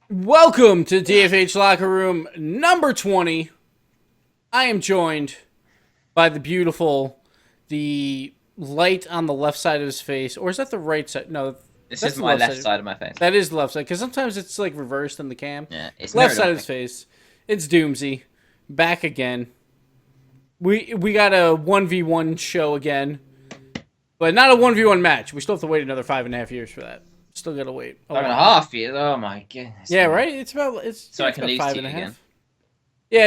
Welcome to DFH Locker Room number 20. I am joined by the light on the left side of his face. Or is that the right side? No, This that's is the my left left side of my face. That is the left side, because sometimes it's like reversed in the cam. Yeah, it's Left mirrored side on of me. his face. It's Doomsy. Back again. We got a 1v1 show again. But not a 1v1 match. We still have to wait another 5.5 years for that. Still gotta wait. 5.5 years. Oh my goodness. Yeah, right? It's about So I it's can about lose five to and a you half. again. Yeah,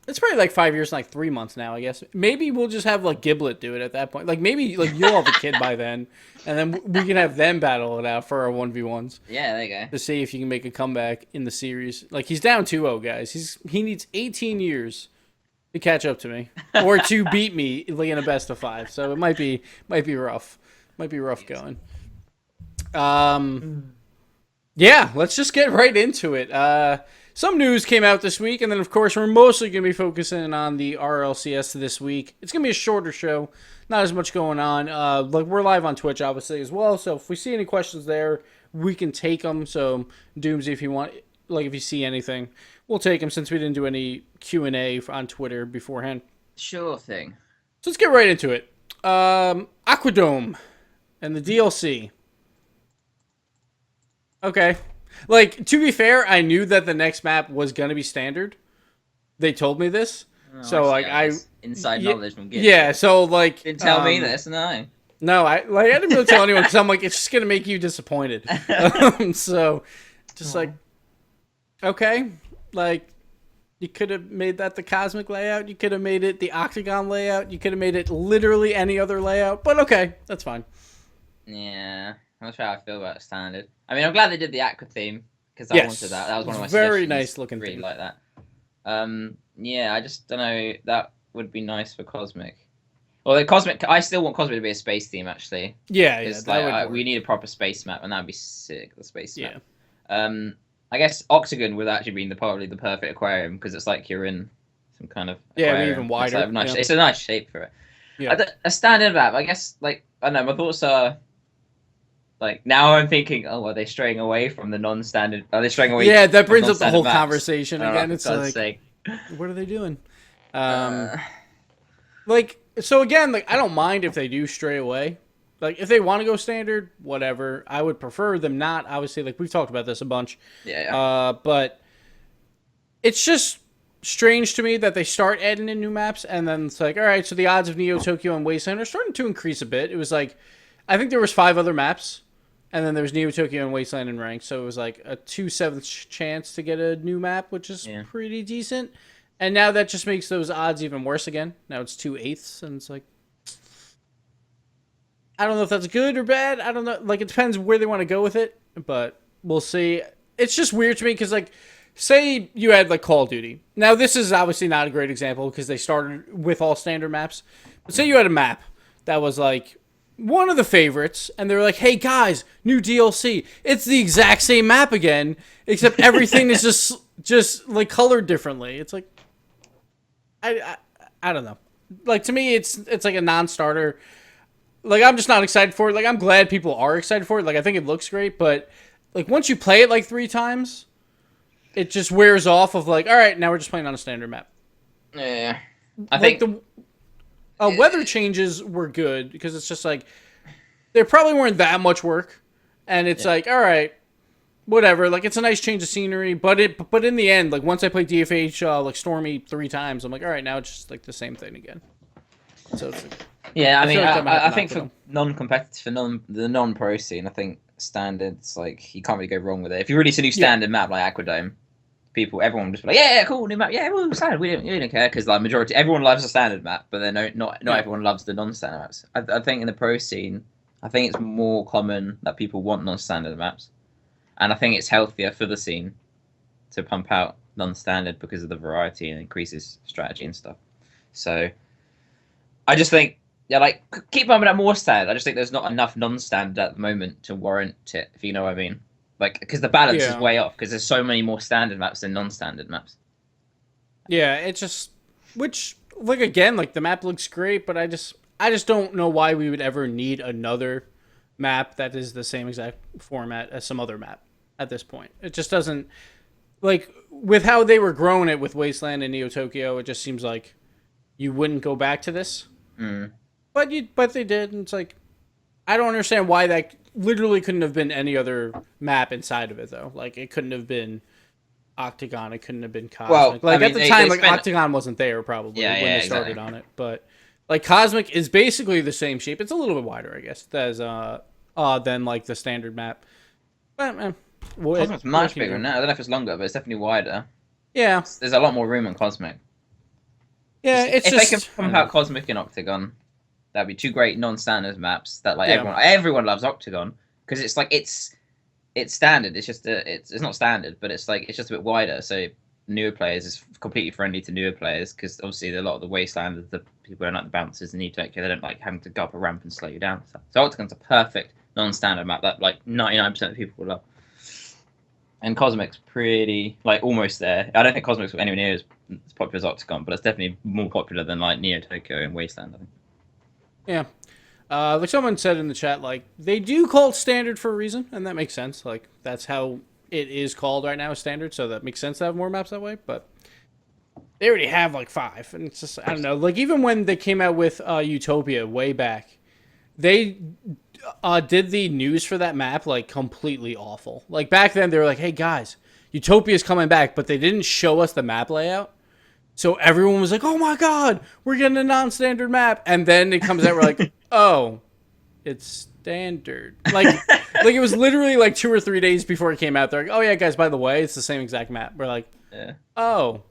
it's probably like 5 years and like 3 months now, I guess. Maybe we'll just have like Giblet do it at that point. Like maybe like you'll have a kid by then, and then we can have them battle it out for our 1v1s Yeah, there you go. to see if you can make a comeback in the series. Like he's down 2-0, guys. He needs 18 years to catch up to me or to beat me like in a best of 5. So it might be rough. Might be rough Yes. going. Yeah, let's just get right into it. Some news came out this week, and then, of course, we're mostly going to be focusing on the RLCS this week. It's going to be a shorter show, not as much going on. Like we're live on Twitch, obviously, as well, so if we see any questions there, we can take them. So, Doomsy, if you want, like if you see anything, we'll take them since we didn't do any Q&A on Twitter beforehand. Sure thing. So let's get right into it. Aquadome and the DLC. Okay. Like, to be fair, I knew that the next map was going to be standard. They told me this. Oh, So, like, that's inside knowledge from Gibbs. Yeah, so, like... Didn't tell me this, no. No, I didn't really tell anyone, because I'm like, it's just going to make you disappointed. So, just like, okay. Like, you could have made that the cosmic layout. You could have made it the octagon layout. You could have made it literally any other layout. But okay, that's fine. Yeah, I'm not sure how I feel about standard. I mean, I'm glad they did the aqua theme because I Yes. wanted that. That was one of my Very suggestions. nice looking Really theme. like that. Yeah, I just don't know. That would be nice for Cosmic. Well, the Cosmic. I still want Cosmic to be a space theme, actually. Yeah, It's that would like work. we need a proper space map, and that'd be sick. The space Yeah. map. I guess Octagon would actually be probably the perfect aquarium because it's like you're in some kind of Yeah, aquarium. even wider, It's, like nice, yeah. it's a nice shape for it. Yeah. A standard map, I guess. Like I don't know, my thoughts are like now I'm thinking, oh, are they straying away from the non-standard? Are they straying away? Yeah, that from brings up the non-standard whole maps? conversation I don't know again. if It's God's like, sake. what are they doing? Uh, Like, so again, like, I don't mind if they do stray away. Like, if they want to go standard, whatever. I would prefer them not. Obviously, like, we've talked about this a bunch. yeah. But it's just strange to me that they start adding in new maps, and then it's like, all right, so the odds of Neo Tokyo and Wasteland are starting to increase a bit. It was like, I think there was 5 other maps, and then there was Neo Tokyo and Wasteland in ranked, so it was like a 2/7 chance to get a new map, which is Yeah. pretty decent. And now that just makes those odds even worse again. Now it's 2/8, and it's like, I don't know if that's good or bad. I don't know. Like, it depends where they want to go with it, but we'll see. It's just weird to me because, like, say you had, like, Call of Duty. Now, this is obviously not a great example because they started with all standard maps. But say you had a map that was, like, one of the favorites, and they were like, hey, guys, new DLC. It's the exact same map again, except everything is just, like, colored differently. It's like, I don't know. Like, to me, it's like a non-starter. Like, I'm just not excited for it. Like, I'm glad people are excited for it. Like, I think it looks great, but like once you play it like 3 times, it just wears off of like, all right, now we're just playing on a standard map. Yeah. I Like think the weather changes were good because it's just like they probably weren't that much work, and it's like, all right, whatever. Like, it's a nice change of scenery, but in the end, like once I play DFH like Stormy 3 times, I'm like, all right, now it's just like the same thing again. So it's like, Yeah, I mean, feel like that might I happen think after for them. non-competitive, for the non-pro scene, I think standards like you can't really go wrong with it. If you release a new standard map like Aquadome, everyone will just be like, yeah, cool, new map, yeah, well, standard. We don't care because like everyone loves a standard map, but then not everyone loves the non-standard maps. I think in the pro scene, I think it's more common that people want non-standard maps, and I think it's healthier for the scene to pump out non-standard because of the variety and increases strategy and stuff. So I just think, yeah, like keep pumping out more standard. I just think there's not enough non-standard at the moment to warrant it, if you know what I mean. Like, because the balance is Yeah. way off because there's so many more standard maps than non-standard maps. Yeah, it's just, which, like, again, like the map looks great, but I just don't know why we would ever need another map that is the same exact format as some other map. at this point. It just doesn't, like, with how they were growing it with Wasteland and Neo Tokyo, it just seems like you wouldn't go back to this. But they did, and it's like, I don't understand why that literally couldn't have been any other map inside of it, though. Like, it couldn't have been Octagon, it couldn't have been Cosmic. Well, like, I mean, at the time, they like, spent... Octagon wasn't there, probably, when they started exactly. on it. But, like, Cosmic is basically the same shape. It's a little bit wider, I guess, than, like, the standard map. But, Cosmic's much bigger now. I don't know if it's longer, but it's definitely wider. Yeah. There's a lot more room in Cosmic. Yeah, If they can pump out Cosmic and Octagon, that'd be two great non-standard maps that like everyone loves Octagon because it's like it's standard. It's just it's not standard, but it's like it's just a bit wider. So newer players is completely friendly to newer players because obviously a lot of the Wasteland, the people don't like the bounces and they don't like having to go up a ramp and slow you down. So Octagon's a perfect non-standard map that like 99% of people will love. And Cosmic's pretty, like, almost there. I don't think Cosmic's anywhere near as popular as Octagon, but it's definitely more popular than, like, Neo Tokyo and Wasteland, I think. Yeah. Like someone said in the chat, like, they do call it standard for a reason, and that makes sense. Like, that's how it is called right now, standard, so that makes sense to have more maps that way, but they already have, like, 5, and it's just, I don't know. Like, even when they came out with Utopia way back, they did the news for that map like completely awful. Like back then they were like, hey guys, Utopia's coming back, but they didn't show us the map layout. So everyone was like, oh my god, we're getting a non-standard map. And then it comes out, we're like, oh, it's standard. Like it was literally like 2 or 3 days before it came out. They're like, oh yeah, guys, by the way, it's the same exact map. We're like, oh,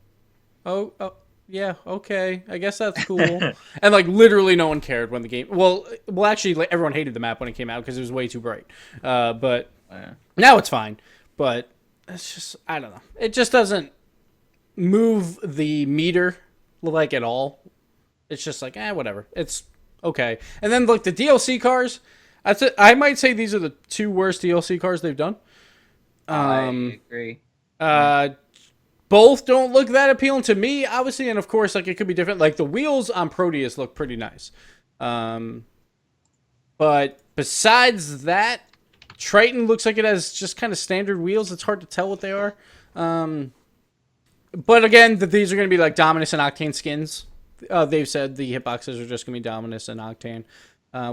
yeah, okay, I guess that's cool. And like literally no one cared when the game. Well, actually, like, everyone hated the map when it came out because it was way too bright. But now it's fine. But it's just, I don't know. It just doesn't move the meter like at all. It's just like whatever. It's okay. And then like the DLC cars, I might say these are the 2 worst DLC cars they've done. I agree. Both don't look that appealing to me, obviously, and of course, like, it could be different. Like, the wheels on Proteus look pretty nice. But besides that, Triton looks like it has just kind of standard wheels. It's hard to tell what they are. But again, these are going to be, like, Dominus and Octane skins. They've said the hitboxes are just going to be Dominus and Octane,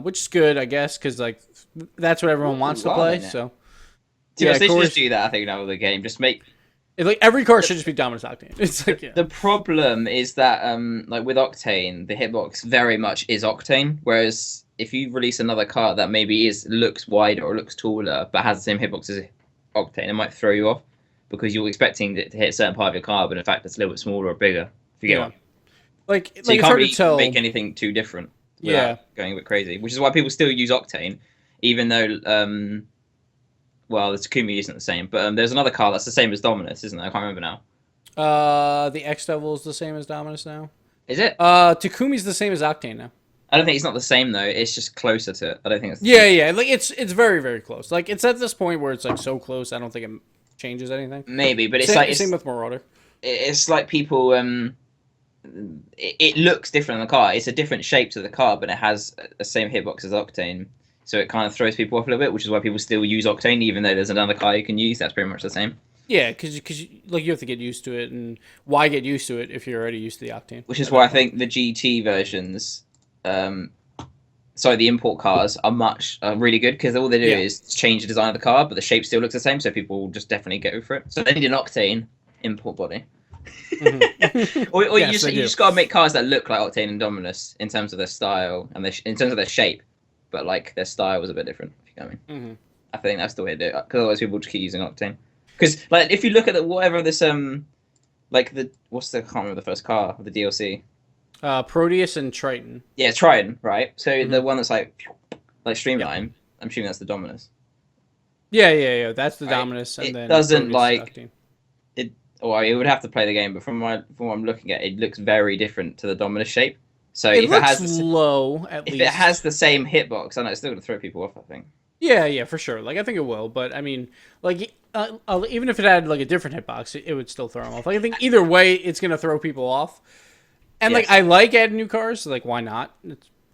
which is good, I guess, because, like, that's what everyone wants to play, so... Yeah, they should just do that, I think, now with the game. Just make... Like every car should just be Dominus Octane. It's like the problem is that like with Octane, the hitbox very much is Octane. Whereas if you release another car that maybe looks wider or looks taller but has the same hitbox as Octane, it might throw you off because you're expecting it to hit a certain part of your car, but in fact it's a little bit smaller or bigger. If you get one. So you can't really make anything too different. Going a bit crazy, which is why people still use Octane, even though. Well, the Takumi isn't the same, but there's another car that's the same as Dominus, isn't there? I can't remember now. The X-Devil is the same as Dominus now. Is it? Takumi's the same as Octane now. I don't think it's not the same though. It's just closer to it. I don't think it's. Yeah. Like it's very, very close. Like it's at this point where it's like so close. I don't think it changes anything. Maybe, but it's same with Marauder. It's like people. It looks different on the car. It's a different shape to the car, but it has the same hitbox as Octane. So it kind of throws people off a little bit, which is why people still use Octane, even though there's another car you can use. That's pretty much the same. Yeah, because like you have to get used to it, and why get used to it if you're already used to the Octane? Which is why I think the GT versions, the import cars are really good because all they do is change the design of the car, but the shape still looks the same, so people will just definitely go for it. So they need an Octane import body. or you just got to make cars that look like Octane and Dominus in terms of their style and in terms of their shape. But like their style was a bit different. If you get me, I think that's the way to do it. Because otherwise, people just keep using Octane. Because like if you look at whatever this like the I can't remember the first car of the DLC. Proteus and Triton. Yeah, Triton, right? So the one that's like streamline. Yep. I'm assuming that's the Dominus. Yeah. That's the Dominus, and then doesn't Proteus like it. Or you would have to play the game, but from what I'm looking at, it looks very different to the Dominus shape. So if it has low, at least. If it has the same hitbox, I know it's still gonna throw people off. I think. Yeah, for sure. Like I think it will, but I mean, like even if it had like a different hitbox, it would still throw them off. Like I think either way, it's gonna throw people off. And like I like adding new cars. So, like why not?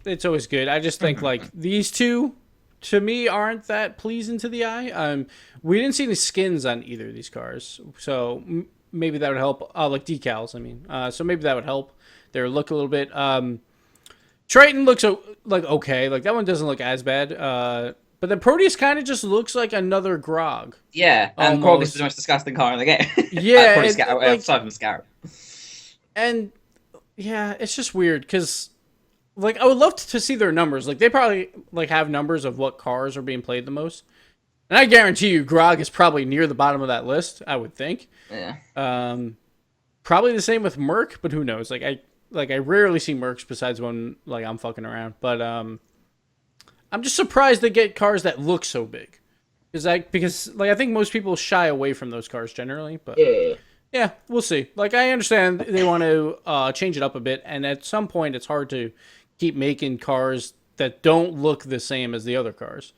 It's always good. I just think like these two, to me aren't that pleasing to the eye. We didn't see any skins on either of these cars, so maybe that would help. Like decals, I mean. So maybe that would help their look a little bit. Triton looks like okay. Like that one doesn't look as bad. But then Proteus kind of just looks like another Grog. Yeah, and Grog is the most disgusting car in the game. Yeah, aside from Scarab. And yeah, it's just weird because, like, I would love to see their numbers. Like, they probably like have numbers of what cars are being played the most, and I guarantee you, Grog is probably near the bottom of that list. I would think. Yeah. Probably the same with Merc, but who knows? Like I rarely see Mercs besides when like I'm fucking around. But I'm just surprised they get cars that look so big, because I think most people shy away from those cars generally. But yeah, we'll see. Like I understand they want to change it up a bit, and at some point it's hard to keep making cars that don't look the same as the other cars.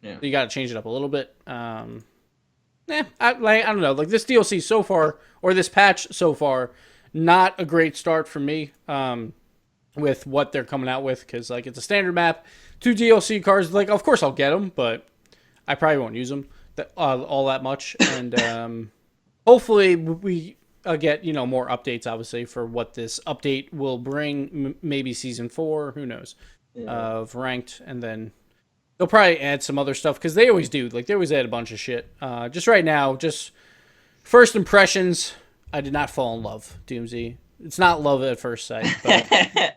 Yeah, so you got to change it up a little bit. I don't know. Like this DLC so far, or this patch so far, not a great start for me. With what they're coming out with, because like it's a standard map, 2 DLC cars. Like of course I'll get them, but I probably won't use them all that much. And hopefully we get more updates, obviously, for what this update will bring. Maybe season 4, who knows, of ranked, and then they'll probably add some other stuff because they always do. Like they always add a bunch of shit. Just right now, just first impressions. I did not fall in love, Doomsy. It's not love at first sight, but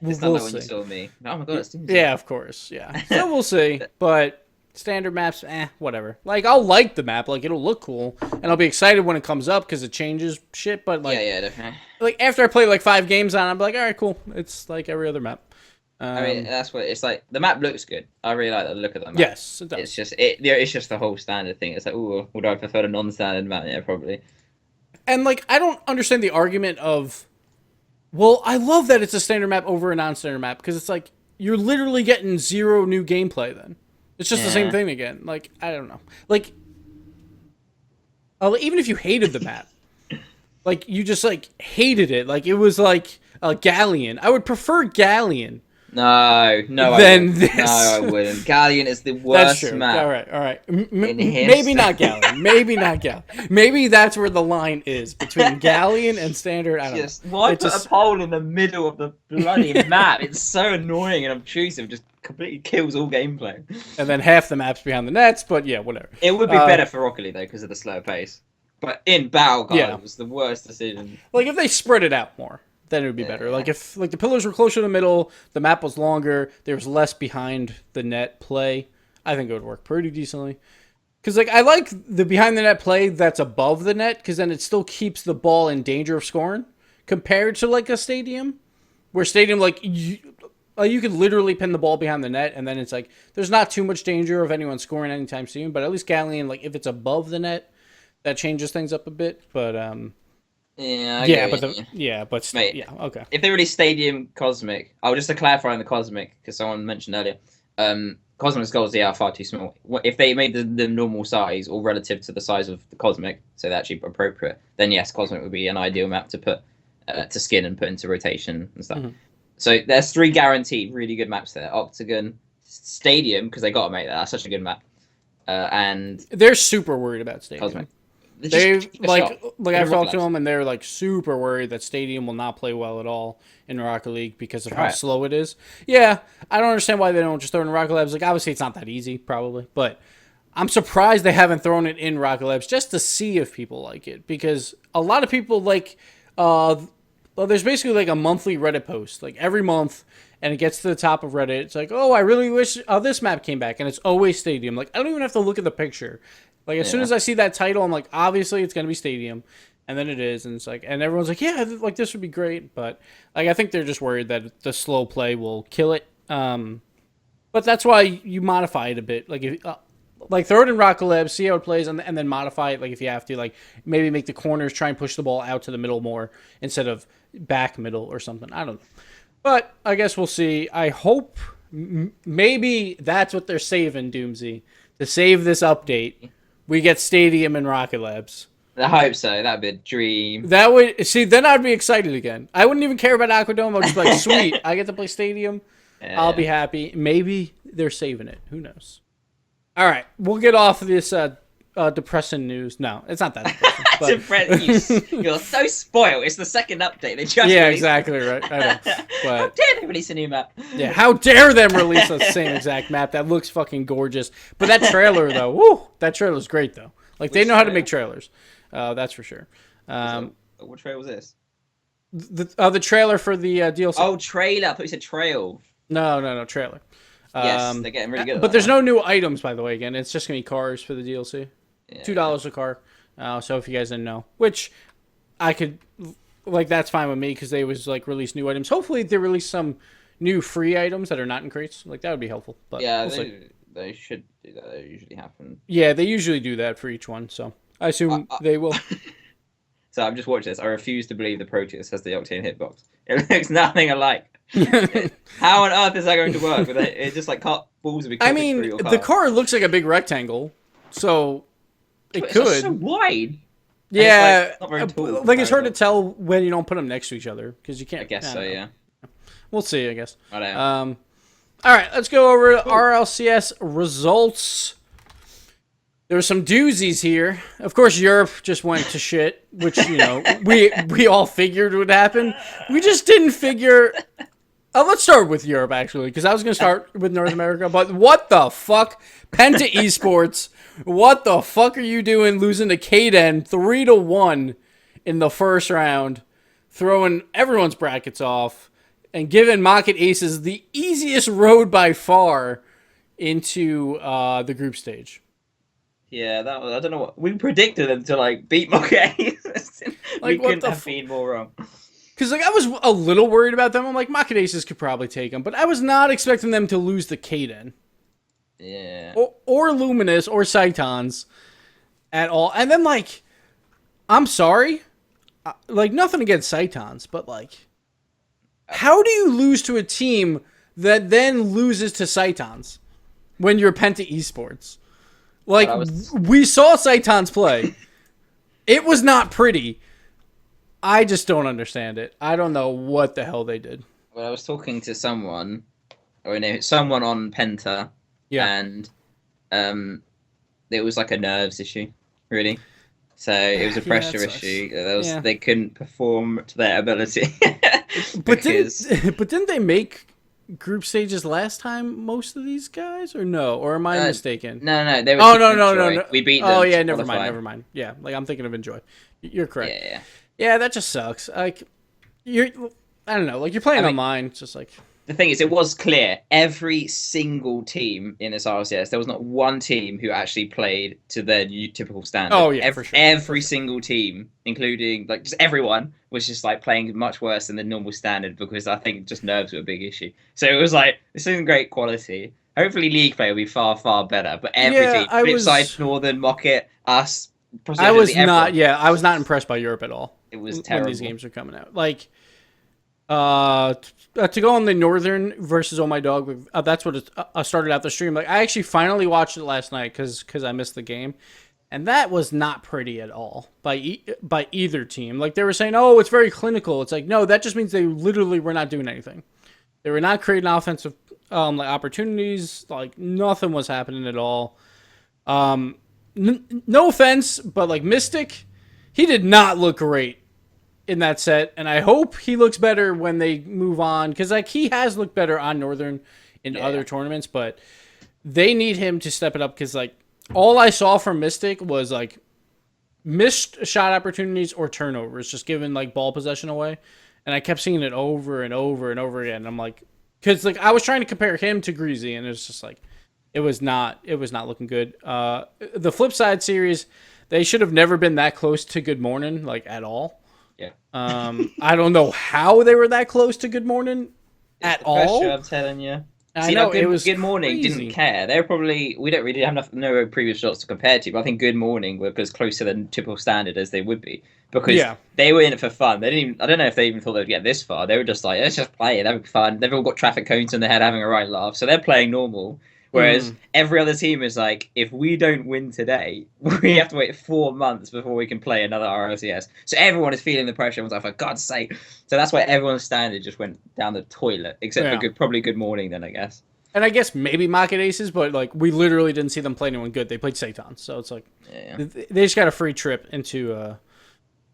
it's not like when you saw me. Oh my god, it's Doomsy. Yeah, of course, yeah. So we'll see. But standard maps, whatever. Like I'll like the map, like it'll look cool, and I'll be excited when it comes up because it changes shit. But like, yeah, definitely. Like after I play like 5 games on, I'm like, all right, cool. It's like every other map. I mean, that's what it's like. The map looks good. I really like the look of the map. Yes, it does. It's just the whole standard thing. It's like, ooh, would I prefer the non-standard map? Yeah, probably. And like, I don't understand the argument of, well, I love that it's a standard map over a non-standard map, because it's like you're literally getting 0 new gameplay. Then it's just the same thing again. Like I don't know. Like, even if you hated the map, like you just like hated it, like it was like a Galleon. I would prefer Galleon. No, I wouldn't. Galleon is the worst that's true. map. All right. Maybe not Galleon. Maybe not Galleon. Maybe that's where the line is between Galleon and standard. I don't know. Why put a pole in the middle of the bloody map? It's so annoying and obtrusive. Just completely kills all gameplay. And then half the map's behind the nets. But yeah, whatever. It would be better for Rocket League though because of the slower pace. But in Battleground, it was the worst decision. Like if they spread it out more, then it would be better. Like if like the pillars were closer to the middle, the map was longer, there was less behind the net play, I think it would work pretty decently. Because like I like the behind the net play that's above the net, because then it still keeps the ball in danger of scoring, compared to like a stadium, where stadium like you could literally pin the ball behind the net, and then it's like there's not too much danger of anyone scoring anytime soon. But at least Galleon, like if it's above the net, that changes things up a bit. But okay. If they release Stadium Cosmic, just to clarify on the Cosmic, because someone mentioned earlier, Cosmic's goals are far too small. If they made the normal size or relative to the size of the Cosmic, so they're actually appropriate, then yes, Cosmic would be an ideal map to put to skin and put into rotation and stuff. Mm-hmm. So there's 3 guaranteed really good maps there: Octagon, Stadium, because they got to make that. That's such a good map, and they're super worried about Stadium. Cosmic. They like I've talked to them, and they're like super worried that Stadium will not play well at all in Rocket League because of how slow it is. Yeah, I don't understand why they don't just throw it in Rocket Labs. Like obviously it's not that easy, probably, but I'm surprised they haven't thrown it in Rocket Labs just to see if people like it, because a lot of people like. There's basically like a monthly Reddit post, like every month, and it gets to the top of Reddit. It's like, oh, I really wish this map came back, and it's always Stadium. Like I don't even have to look at the picture. Like, as soon as I see that title, I'm like, obviously it's going to be Stadium. And then it is. And it's like, and everyone's like, yeah, like, this would be great. But, like, I think they're just worried that the slow play will kill it. But that's why you modify it a bit. Like, throw it in Rocket Lab, see how it plays, and then modify it, like, if you have to. Like, maybe make the corners, try and push the ball out to the middle more instead of back middle or something. I don't know. But I guess we'll see. I hope maybe that's what they're saving, Doomsy, to save this update. We get Stadium and Rocket Labs. I hope so. That'd be a dream. That would then I'd be excited again. I wouldn't even care about Aquadome. I'd just be like, sweet, I get to play Stadium. Yeah. I'll be happy. Maybe they're saving it. Who knows? All right, we'll get off of this depressing news. No, it's not that depressing. You're so spoiled. It's the second update. They just exactly right. I know. But, how dare they release a new map? Yeah, how dare them release the same exact map that looks fucking gorgeous. But that trailer though, woo, that trailer's great though. Like they know how to make trailers. That's for sure. What trailer was this? The trailer for the DLC. Oh, trailer. I thought you said trail. No, trailer. Yes, they're getting really good at But that there's now. no new items, by the way. Again, it's just gonna be cars for the DLC. Yeah. $2 a car. So if you guys didn't know, which I could, like, that's fine with me because they always like release new items. Hopefully they release some new free items that are not in crates. Like that would be helpful. But yeah, we'll they should do that. They usually happen. Yeah, they usually do that for each one. So I assume they will. So I'm just watching this. I refuse to believe the Proteus has the Octane hitbox. It looks nothing alike. How on earth is that going to work? It just like balls will be. I mean, the car looks like a big rectangle, so it could. It's so wide. Yeah, it's not very tall, like it's hard to tell when you don't put them next to each other because you can't. I guess so. Yeah. We'll see. I guess. I don't know. All right, let's go over RLCS results. There were some doozies here. Of course, Europe just went to shit, which, we all figured would happen. We just didn't figure... let's start with Europe, actually, because I was going to start with North America, but what the fuck? Penta Esports, what the fuck are you doing losing to Kaden 3-1 in the first round, throwing everyone's brackets off, and giving Market Aces the easiest road by far into the group stage? Yeah, I don't know what we predicted them to beat Moke. We couldn't have been more wrong. Because I was a little worried about them. I'm like, Market Aces could probably take them, but I was not expecting them to lose the Kaden. Yeah. Or Luminous or Cytons at all. And then I'm sorry, nothing against Cytons, but how do you lose to a team that then loses to Cytons when you're Penta Esports? We saw Cytons play. It was not pretty. I just don't understand it. I don't know what the hell they did. Well, I was talking to someone on Penta, and it was like a nerves issue, really. So it was a pressure issue. They couldn't perform to their ability. But didn't they make group stages last time, most of these guys, or no? Or am I mistaken? No. They were no. We beat them. Oh yeah, never mind. Yeah, I'm thinking of Enjoy. You're correct. Yeah, that just sucks. I don't know. You're playing online. It's just the thing is, it was clear every single team in this RLCS, there was not one team who actually played to their typical standard. Oh yeah, for sure. Every single team, including just everyone, was just playing much worse than the normal standard because I think just nerves were a big issue. So it was this isn't great quality. Hopefully, League play will be far, far better. But every team, Flipside, Northern, Mocket, us. I was not impressed by Europe at all. It was terrible when these games are coming out. To go on the Northern versus Oh My Dog, that's what it started out the stream. I actually finally watched it last night because I missed the game, and that was not pretty at all by either team. They were saying, oh, it's very clinical. It's no, that just means they literally were not doing anything. They were not creating offensive opportunities. Nothing was happening at all. No offense, but Mystic, he did not look great in that set, and I hope he looks better when they move on, because he has looked better on Northern in other tournaments, but they need him to step it up, because all I saw from Mystic was missed shot opportunities or turnovers, just giving ball possession away, and I kept seeing it over and over and over again. And I'm because I was trying to compare him to Greasy, and it was just it was not looking good. The Flipside series, they should have never been that close to Good Morning at all. Yeah. I don't know how they were that close to Good Morning at all. Pressure, I'm telling you. I know it was Good Morning crazy. Didn't care. They were probably we don't really have no previous shots to compare to, but I think Good Morning were as close to the typical standard as they would be because they were in it for fun. They didn't even, I don't know if they even thought they'd get this far. They were just let's just play it, having fun. They've all got traffic cones in their head, having a right laugh. So they're playing normal. Whereas every other team is if we don't win today, we have to wait 4 months before we can play another RLCS. So everyone is feeling the pressure. Everyone's for God's sake. So that's why everyone's standard just went down the toilet, except for probably Good Morning then, I guess. And I guess maybe Market Aces, but like we literally didn't see them play anyone good. They played Satan, so it's like they just got a free trip into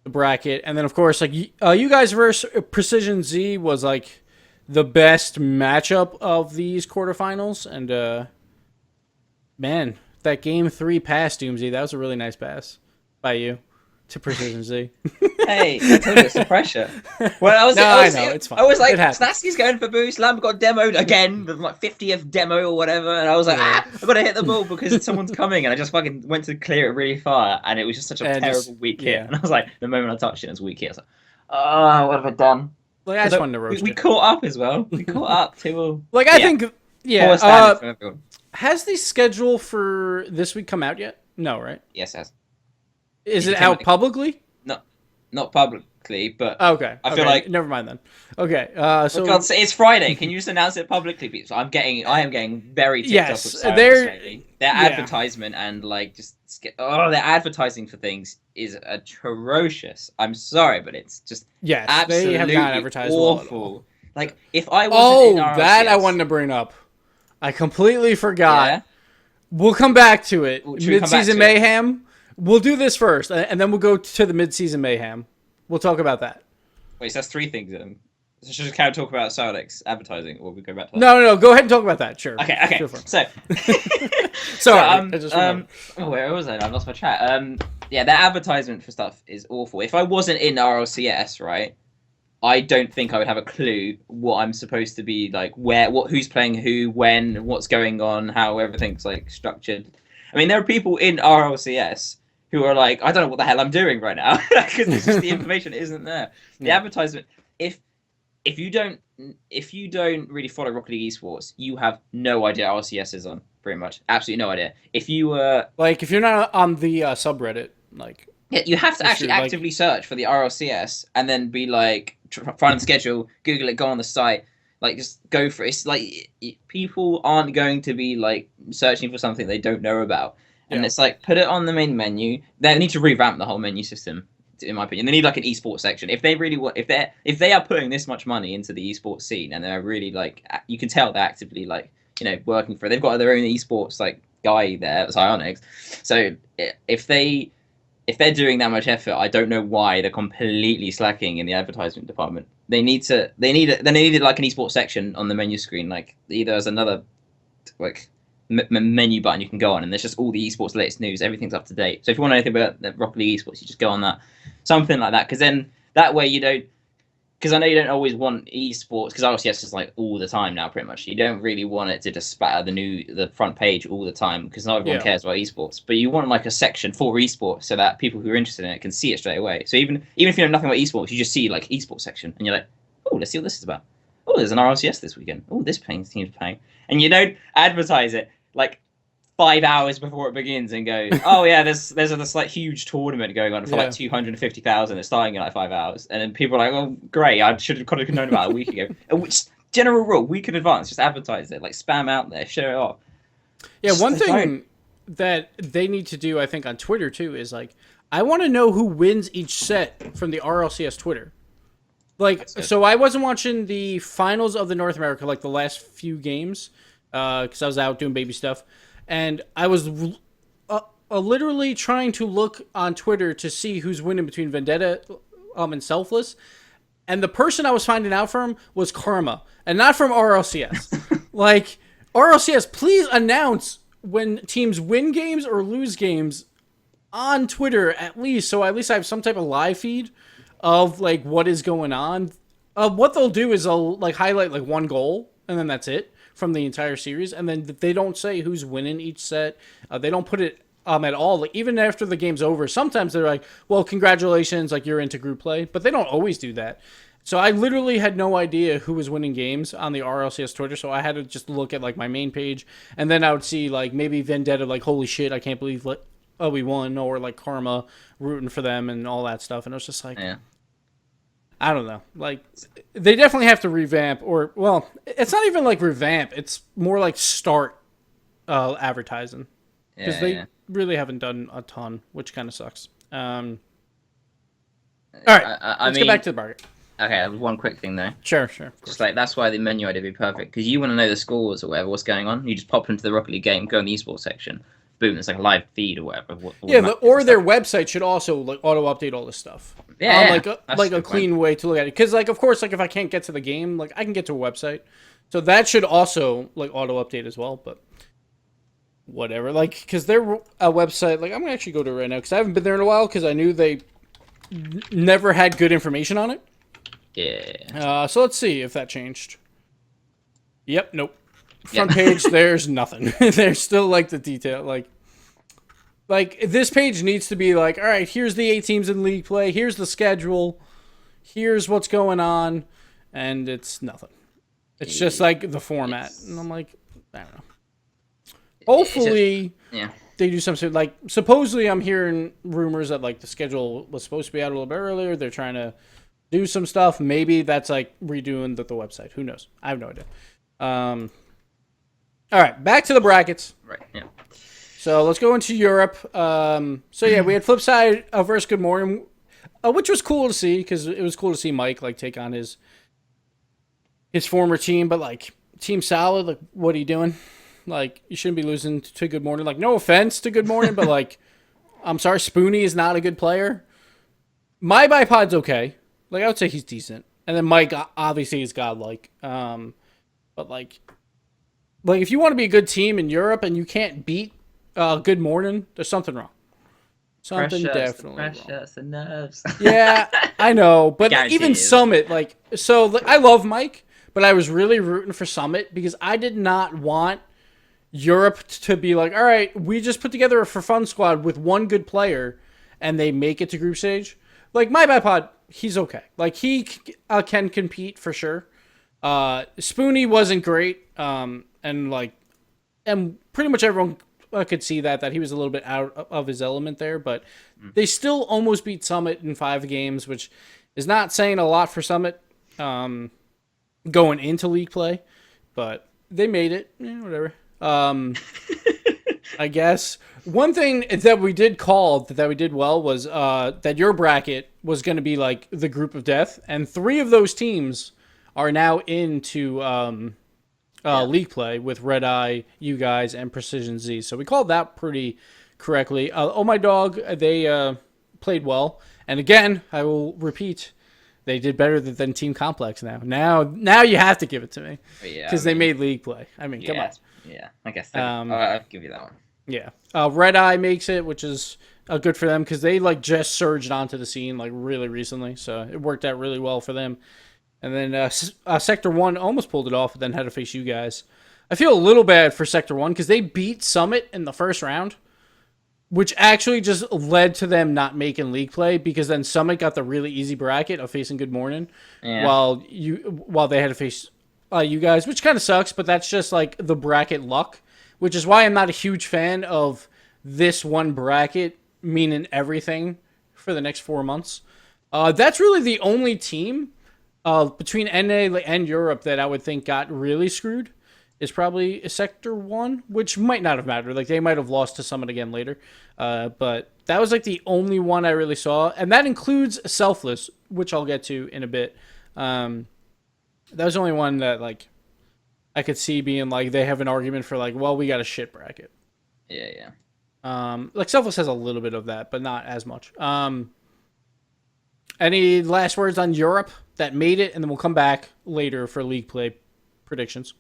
the bracket. And then of course, like you guys versus Precision Z was like the best matchup of these quarterfinals. And man, that game 3 pass, Doomsy, that was a really nice pass by you to Precision Z. Hey, I told you it's the pressure. Well, I know, it's fine. I was like, Snatsky's going for boost. Lamb got demoed again, the like 50th demo or whatever, and I was like, I've got to hit the ball because someone's coming, and I just fucking went to clear it really far, and it was just such a terrible weak hit. And I was like, the moment I touched it, it was weak hit. I was like, oh, what have I done? Like, I just wanted to roast we caught up as well. We caught up too. Like, I think, has the schedule for this week come out yet? No, right? Yes, it has. Is it out publicly? No, not publicly, but okay. I feel like never mind then. Okay, so God, it's Friday. Can you just announce it publicly, please? I am getting very ticked off with their advertisement and like their advertising for things is atrocious. I'm sorry, but it's just absolutely they have not advertised awful. Like if I wasn't in RLCS, that I wanted to bring up. I completely forgot. Yeah? We'll come back to it. Mid-season mayhem. We'll do this first, and then we'll go to the mid-season mayhem. We'll talk about that. Wait, so that's 3 things then. So should just kind of talk about Silex advertising, or we go back to that? No. Go ahead and talk about that. Sure. Okay. So, where was I? I lost my track. Their advertisement for stuff is awful. If I wasn't in RLCS, right, I don't think I would have a clue what I'm supposed to be like, who's playing who, when, what's going on, how everything's like structured. I mean, there are people in RLCS who are like, I don't know what the hell I'm doing right now because the information isn't there. The advertisement, if you don't really follow Rocket League Esports, you have no idea RLCS is on. Pretty much, absolutely no idea. If you if you're not on the subreddit, like you have to actually actively search for the RLCS and then be like, find the schedule, Google it, go on the site. Like, just go for it. It's like people aren't going to be like searching for something they don't know about. And it's like, put it on the main menu. They need to revamp the whole menu system, in my opinion. They need like an esports section. If they really want, if they are putting this much money into the esports scene, and they're really like, you can tell they're actively like, working for it. They've got their own esports like guy there, Psyonix. So if they're doing that much effort, I don't know why they're completely slacking in the advertisement department. They need like an esports section on the menu screen, like either as another like menu button you can go on, and there's just all the esports latest news, everything's up to date. So if you want to know anything about the Rocket League Esports, you just go on that, something like that, because then that way you don't, because I know you don't always want esports, because RLCS is like all the time now pretty much. You don't really want it to just spatter the front page all the time, because not everyone cares about esports, but you want like a section for esports so that people who are interested in it can see it straight away. So even if you know nothing about esports, you just see like esports section and you're like, oh, let's see what this is about. Oh, there's an RLCS this weekend. Oh, this team's playing. And you don't advertise it like 5 hours before it begins and go, oh yeah, there's this like huge tournament going on for like 250,000. It's starting in like 5 hours, and then people are like, oh great, I should have known about it a week ago. Which general rule, week in advance, just advertise it, like spam out there, show it off. Yeah, one thing that they need to do, I think, on Twitter too, is like, I want to know who wins each set from the RLCS Twitter. Like, so I wasn't watching the finals of the North America, like the last few games, because I was out doing baby stuff. And I was literally trying to look on Twitter to see who's winning between Vendetta and Selfless. And the person I was finding out from was Karma, and not from RLCS. Like, RLCS, please announce when teams win games or lose games on Twitter, at least, so at least I have some type of live feed of like what is going on. What they'll do is they'll like highlight like one goal, and then that's it from the entire series, and then they don't say who's winning each set. They don't put it at all. Like, even after the game's over, sometimes they're like, well, congratulations, like you're into group play, but they don't always do that. So I literally had no idea who was winning games on the RLCS Twitter, so I had to just look at like my main page, and then I would see like maybe Vendetta, like, holy shit, I can't believe we won, or like Karma rooting for them and all that stuff, and it was just like, I don't know. Like, they definitely have to revamp, or, well, it's not even like revamp. It's more like start advertising. Because they really haven't done a ton, which kind of sucks. All right, let's get back to the bracket. Okay, one quick thing though. Sure. Just like that's why the menu idea would be perfect because you want to know the scores or whatever, what's going on. You just pop into the Rocket League game, go in the esports section, boom, it's like a live feed or whatever. Or their website should also like auto update all this stuff. Yeah, like a clean way to look at it. Because like of course like if I can't get to the game, like I can get to a website, so that should also like auto update as well. But whatever, like because their website, like I'm gonna actually go to it right now because I haven't been there in a while because I knew they never had good information on it. Yeah. So let's see if that changed. Yep. Nope. Front page. There's nothing. There's still like the detail. Like this page needs to be like, all right, here's the 8 teams in league play. Here's the schedule. Here's what's going on, and it's nothing. It's just like the format, and I'm like, I don't know. Hopefully, they do something like. Supposedly, I'm hearing rumors that like the schedule was supposed to be out a little bit earlier. They're trying to do some stuff. Maybe that's like redoing the website. Who knows? I have no idea. All right, back to the brackets. Right. Yeah. So let's go into Europe. So yeah, we had Flipside versus Good Morning, which was cool to see because it was cool to see Mike like take on his former team. But like Team Solid, like what are you doing? Like you shouldn't be losing to Good Morning. Like no offense to Good Morning, but like I'm sorry, Spoonie is not a good player. My bipod's okay. Like I would say he's decent, and then Mike obviously is godlike. But like if you want to be a good team in Europe and you can't beat Good Morning, there's something wrong. Something definitely wrong. The nerves. Yeah, I know, but even Guaranteed. Summit, like so, like, I love Mike, but I was really rooting for Summit because I did not want Europe to be like, all right, we just put together a for fun squad with one good player, and they make it to group stage. Like my bipod, he's okay. Like he can compete for sure. Spoonie wasn't great, and pretty much everyone could see that he was a little bit out of his element there, but they still almost beat Summit in 5 games, which is not saying a lot for Summit going into league play, but they made it. Whatever. I guess one thing that we did well was that your bracket was going to be like the group of death, and 3 of those teams are now into league play with Red Eye, you guys, and Precision Z. So we called that pretty correctly. Oh My Dog, they played well. And again, I will repeat, they did better than Team Complex now. Now you have to give it to me. Because they made league play. I mean, come on. Yeah, I guess I'll give you that one. Yeah. Red Eye makes it, which is good for them because they like just surged onto the scene like really recently. So it worked out really well for them. And then Sector 1 almost pulled it off, but then had to face you guys. I feel a little bad for Sector 1 because they beat Summit in the first round, which actually just led to them not making league play because then Summit got the really easy bracket of facing Good Morning while they had to face you guys, which kind of sucks, but that's just like the bracket luck, which is why I'm not a huge fan of this one bracket meaning everything for the next 4 months. That's really the only team between NA and Europe that I would think got really screwed is probably Sector 1, which might not have mattered. Like, they might have lost to Summit again later. But that was, like, the only one I really saw. And that includes Selfless, which I'll get to in a bit. That was the only one that, like, I could see being, like, they have an argument for, like, well, we got a shit bracket. Yeah. Like, Selfless has a little bit of that, but not as much. Any last words on Europe that made it, and then we'll come back later for league play predictions.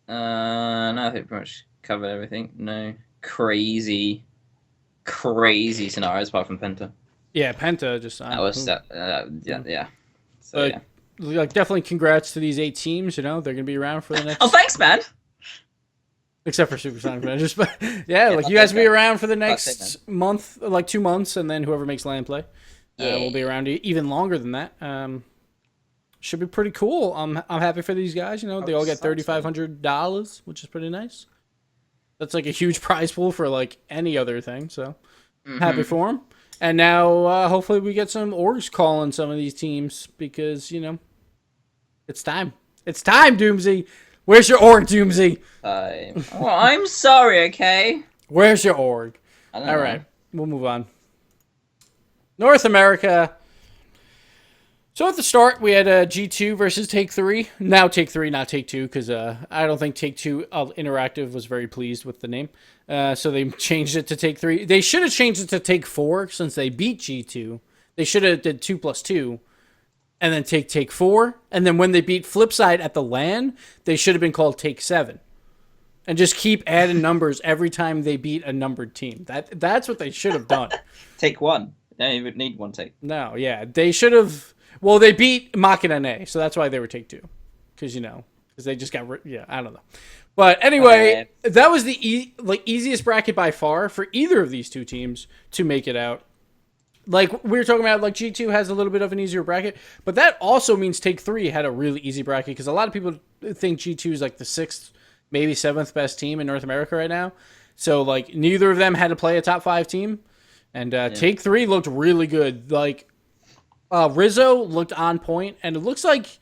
No, I think pretty much covered everything. No crazy scenarios apart from Penta. Yeah, Penta just. That was yeah. So yeah. Like, definitely congrats to these 8 teams. You know they're gonna be around for the next. Oh, thanks, man. Except for Supersonic Managers, but like you guys will be around for the next month, like 2 months, and then whoever makes land play. We'll be around even longer than that. Should be pretty cool. I'm happy for these guys. You know, they all get $3,500, which is pretty nice. That's like a huge prize pool for like any other thing. So happy for them. And now hopefully we get some orgs calling some of these teams because it's time. It's time, Doomsy. Where's your org, Doomsy? Well, I'm sorry. Okay. Where's your org? I don't know. All right, we'll move on. North America. So at the start, we had G2 versus Take-Three. Now Take-Three, not Take-Two, because I don't think Take-Two Interactive was very pleased with the name. So they changed it to Take-Three. They should have changed it to Take-Four since they beat G2. They should have did 2+2 and then Take-Four. And then when they beat Flipside at the LAN, they should have been called Take-Seven. And just keep adding numbers every time they beat a numbered team. That's what they should have done. Take one. They don't even need one take. No, yeah. They should have... Well, they beat Machina NA, so that's why they were Take-Two. Because, because they just got... I don't know. But anyway, that was the easiest bracket by far for either of these two teams to make it out. Like, we were talking about, like, G2 has a little bit of an easier bracket, but that also means Take-Three had a really easy bracket, because a lot of people think G2 is, like, the 6th, maybe 7th best team in North America right now. So, like, neither of them had to play a top 5 team. And Take-Three looked really good. Like, Rizzo looked on point, and it looks like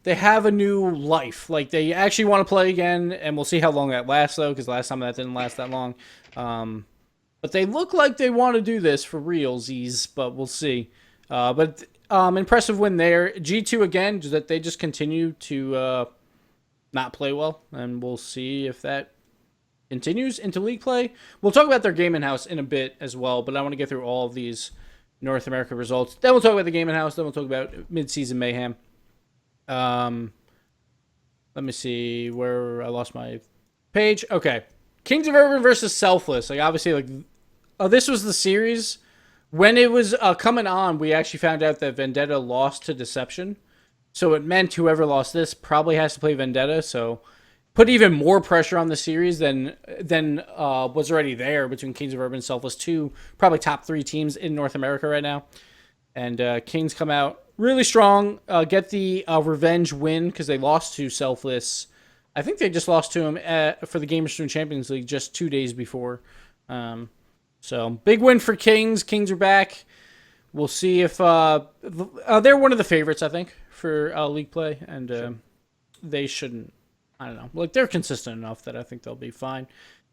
they have a new life. Like, they actually want to play again, and we'll see how long that lasts, though, because last time that didn't last that long. But they look like they want to do this for realsies, but we'll see. But impressive win there. G2, again, that they just continue to not play well, and we'll see if that continues into league play. We'll talk about their game in-house in a bit as well, but I want to get through all of these North America results. Then we'll talk about the game in-house. Then we'll talk about mid-season mayhem. Let me see where I lost my page. Okay. Kings of Urban versus Selfless. Like, obviously, like, this was the series. When it was coming on, we actually found out that Vendetta lost to Deception. So it meant whoever lost this probably has to play Vendetta. So put even more pressure on the series than was already there between Kings of Urban and Selfless, two probably top 3 teams in North America right now. And Kings come out really strong, get the revenge win because they lost to Selfless. I think they just lost to him for the Gamers Stream Champions League just 2 days before. So big win for Kings. Kings are back. We'll see if they're one of the favorites, I think, for league play, and sure. They shouldn't. I don't know. Like, they're consistent enough that I think they'll be fine.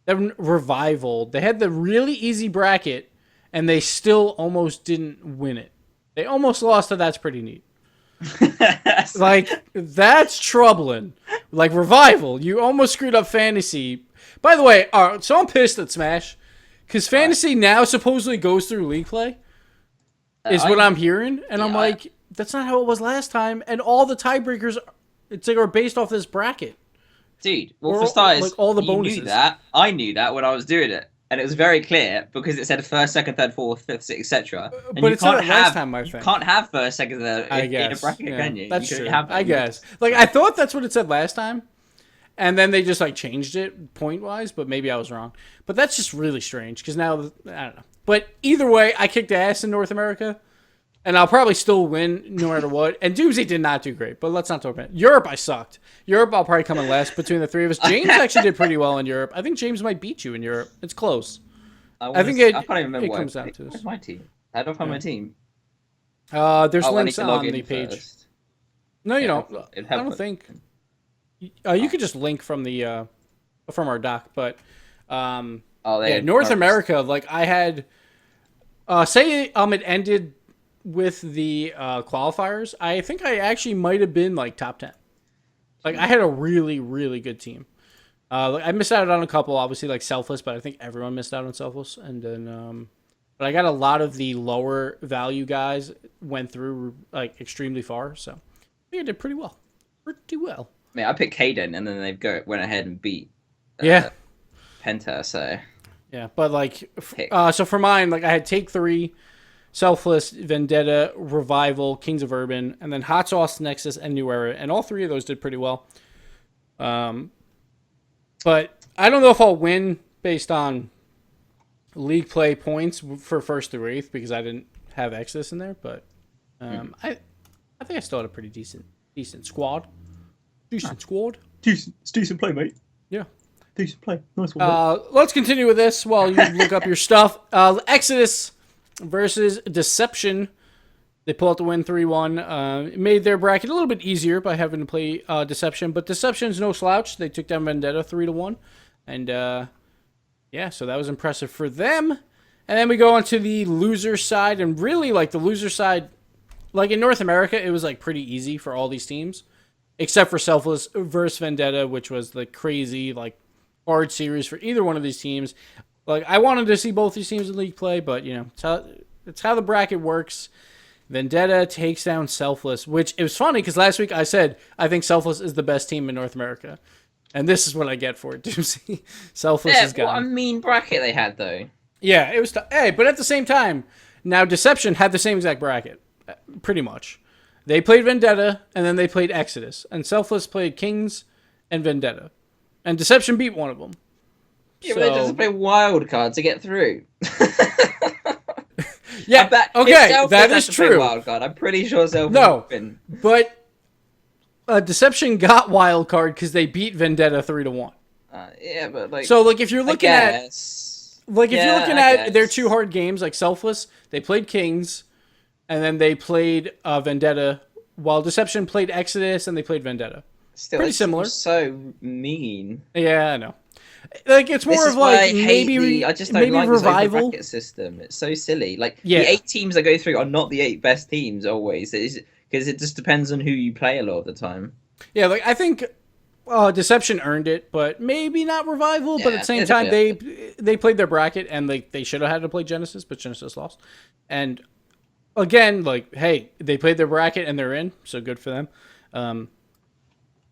Then Revival, they had the really easy bracket, and they still almost didn't win it. They almost lost, so that's pretty neat. Like, that's troubling. Like, Revival, you almost screwed up Fantasy. By the way, so I'm pissed at Smash, because Fantasy now supposedly goes through league play, is what I'm hearing, and I'm like, that's not how it was last time, and all the tiebreakers, it's like, are based off this bracket. Dude, well, for starters, like, all the bonuses. Knew that. I knew that when I was doing it. And it was very clear because it said first, second, third, fourth, fifth, sixth, etc. But it's not last time, I think. You can't have first, second, third in a bracket, can you? That's true. I guess. Like, I thought that's what it said last time. And then they just, like, changed it point-wise, but maybe I was wrong. But that's just really strange because now, I don't know. But either way, I kicked ass in North America. And I'll probably still win no matter what. And Doomsday did not do great, but let's not talk about it. Europe, I sucked. Europe, I'll probably come in last between the 3 of us. James actually did pretty well in Europe. I think James might beat you in Europe. It's close. I think it comes down to this. Where's my team? How do I find my team? There's links on the page. First. No, you don't. I don't think. You could just link from the from our doc, but North America. Like, I had say it ended with the qualifiers. I think I actually might have been like top 10. Like, I had a really, really good team. I missed out on a couple, obviously, like Selfless, but I think everyone missed out on Selfless. And then, but I got a lot of the lower value guys went through like extremely far. So I think I did pretty well. Pretty well. I mean, I picked Kaden, and then they went ahead and beat Penta. So yeah, but like, so for mine, like, I had Take-Three, Selfless, Vendetta, Revival, Kings of Urban, and then Hot Sauce, Nexus, and New Era. And all 3 of those did pretty well. But I don't know if I'll win based on league play points for 1st through 8th because I didn't have Exodus in there. But I think I still had a pretty decent squad. Decent play, mate. Yeah. Decent play. Nice one, mate. Let's continue with this while you look up your stuff. Exodus versus Deception. They pull out the win 3-1. Made their bracket a little bit easier by having to play Deception, but Deception's no slouch. They took down Vendetta 3-1, and so that was impressive for them. And then we go on to the loser side, and really, like, the loser side, like in North America, it was like pretty easy for all these teams, except for Selfless versus Vendetta, which was the crazy like hard series for either one of these teams. Like I wanted to see both these teams in league play, but you know, it's how the bracket works. Vendetta takes down Selfless, which it was funny because last week I said I think Selfless is the best team in North America, and this is what I get for it. Doomsy, Selfless is gone. What a mean bracket they had though. Yeah, it was. Hey, but at the same time, now Deception had the same exact bracket, pretty much. They played Vendetta, and then they played Exodus, and Selfless played Kings and Vendetta, and Deception beat one of them. Yeah, but they just play wild card to get through. Yeah, okay, that is true. Wild card. I'm pretty sure Selfless. No, but Deception got wild card because they beat Vendetta 3-1. Yeah, but like, so like if you're looking at their two hard games, like Selfless, they played Kings, and then they played Vendetta, while Deception played Exodus and they played Vendetta. Still, pretty similar. So mean. Yeah, I know. Like it's more of like maybe I just don't like revival this bracket system. It's so silly. Like yeah. The 8 teams that go through are not the 8 best teams always. Because it just depends on who you play a lot of the time. Yeah, like I think Deception earned it, but maybe not revival. Yeah, but at the same time, they played their bracket and they should have had to play Genesis, but Genesis lost. And again, like hey, they played their bracket and they're in, so good for them.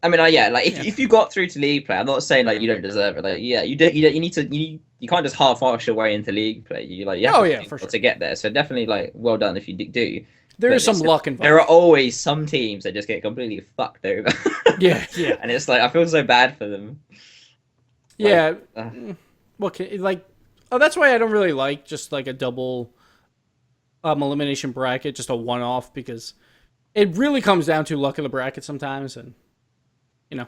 I mean, if you got through to league play, I'm not saying like you don't deserve it. Like, yeah, you need to. You can't just half-arse your way into league play. You have for sure. to get there. So definitely, like, well done if you do. There is some luck involved. There are always some teams that just get completely fucked over. Yeah. And it's like I feel so bad for them. Yeah. That's why I don't really like just like a double elimination bracket, just a one-off, because it really comes down to luck of the bracket sometimes, and you know,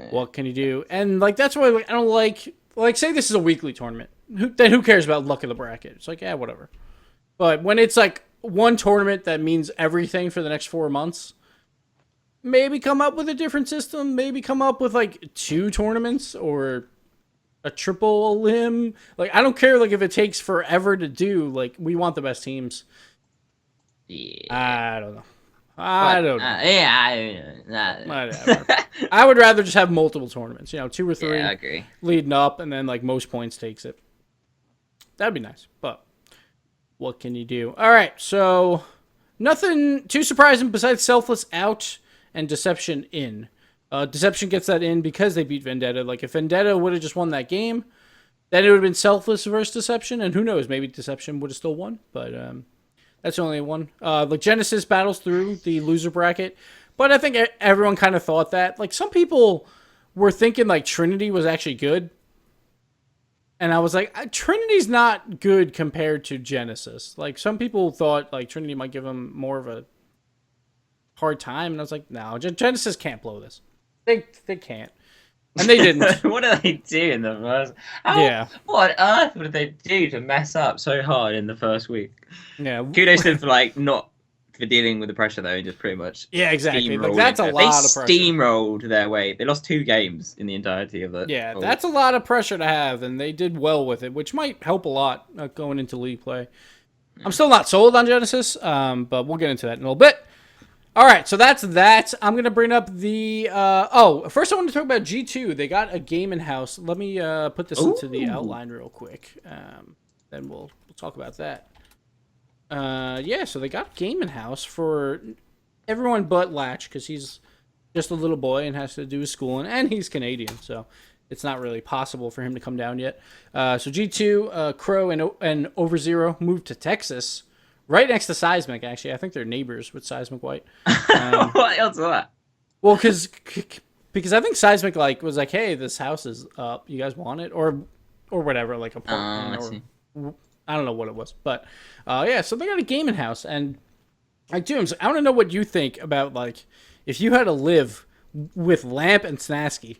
what can you do? And like that's why I don't like say this is a weekly tournament. Who cares about luck of the bracket? It's like whatever. But when it's like one tournament that means everything for the next 4 months, maybe come up with a different system. Maybe come up with like 2 tournaments or a triple elim. Like I don't care. Like if it takes forever to do. Like we want the best teams. Yeah. I don't know. I don't know. Whatever. I would rather just have multiple tournaments. 2 or 3 I agree. Leading up, and then like most points takes it. That'd be nice, but what can you do? All right, so nothing too surprising besides Selfless out and Deception in. Deception gets that in because they beat Vendetta. Like if Vendetta would have just won that game, then it would have been Selfless versus Deception, and who knows, maybe Deception would have still won, but that's only one. Like Genesis battles through the loser bracket, but I think everyone kind of thought that. Like some people were thinking like Trinity was actually good, and I was like, Trinity's not good compared to Genesis. Like some people thought like Trinity might give them more of a hard time, and I was like, no, Genesis can't blow this. They can't. And they didn't. What did they do in the first? What on earth would they do to mess up so hard in the first week? Yeah. Kudos to them for dealing with the pressure though. Just pretty much. Yeah, exactly. Like, that's a lot of pressure. They steamrolled their way. They lost 2 games in the entirety of it. Yeah, that's a lot of pressure to have, and they did well with it, which might help a lot going into league play. I'm still not sold on Genesis, but we'll get into that in a little bit. All right, so that's that. I'm going to bring up the... first I want to talk about G2. They got a game in-house. Let me put this into the outline real quick. Then we'll talk about that. So they got a game in-house for everyone but Latch, because he's just a little boy and has to do his schooling, and he's Canadian, so it's not really possible for him to come down yet. So G2, Crow, and Over Zero moved to Texas. Right next to Seismic, actually. I think they're neighbors with Seismic White. What else is that? Well, because I think Seismic was like, hey, this house is up. You guys want it? Or whatever, like apartment. I don't know what it was. But, so they got a gaming house. And, Dooms, I want to know what you think about, like, if you had to live with Lamp and Snasky,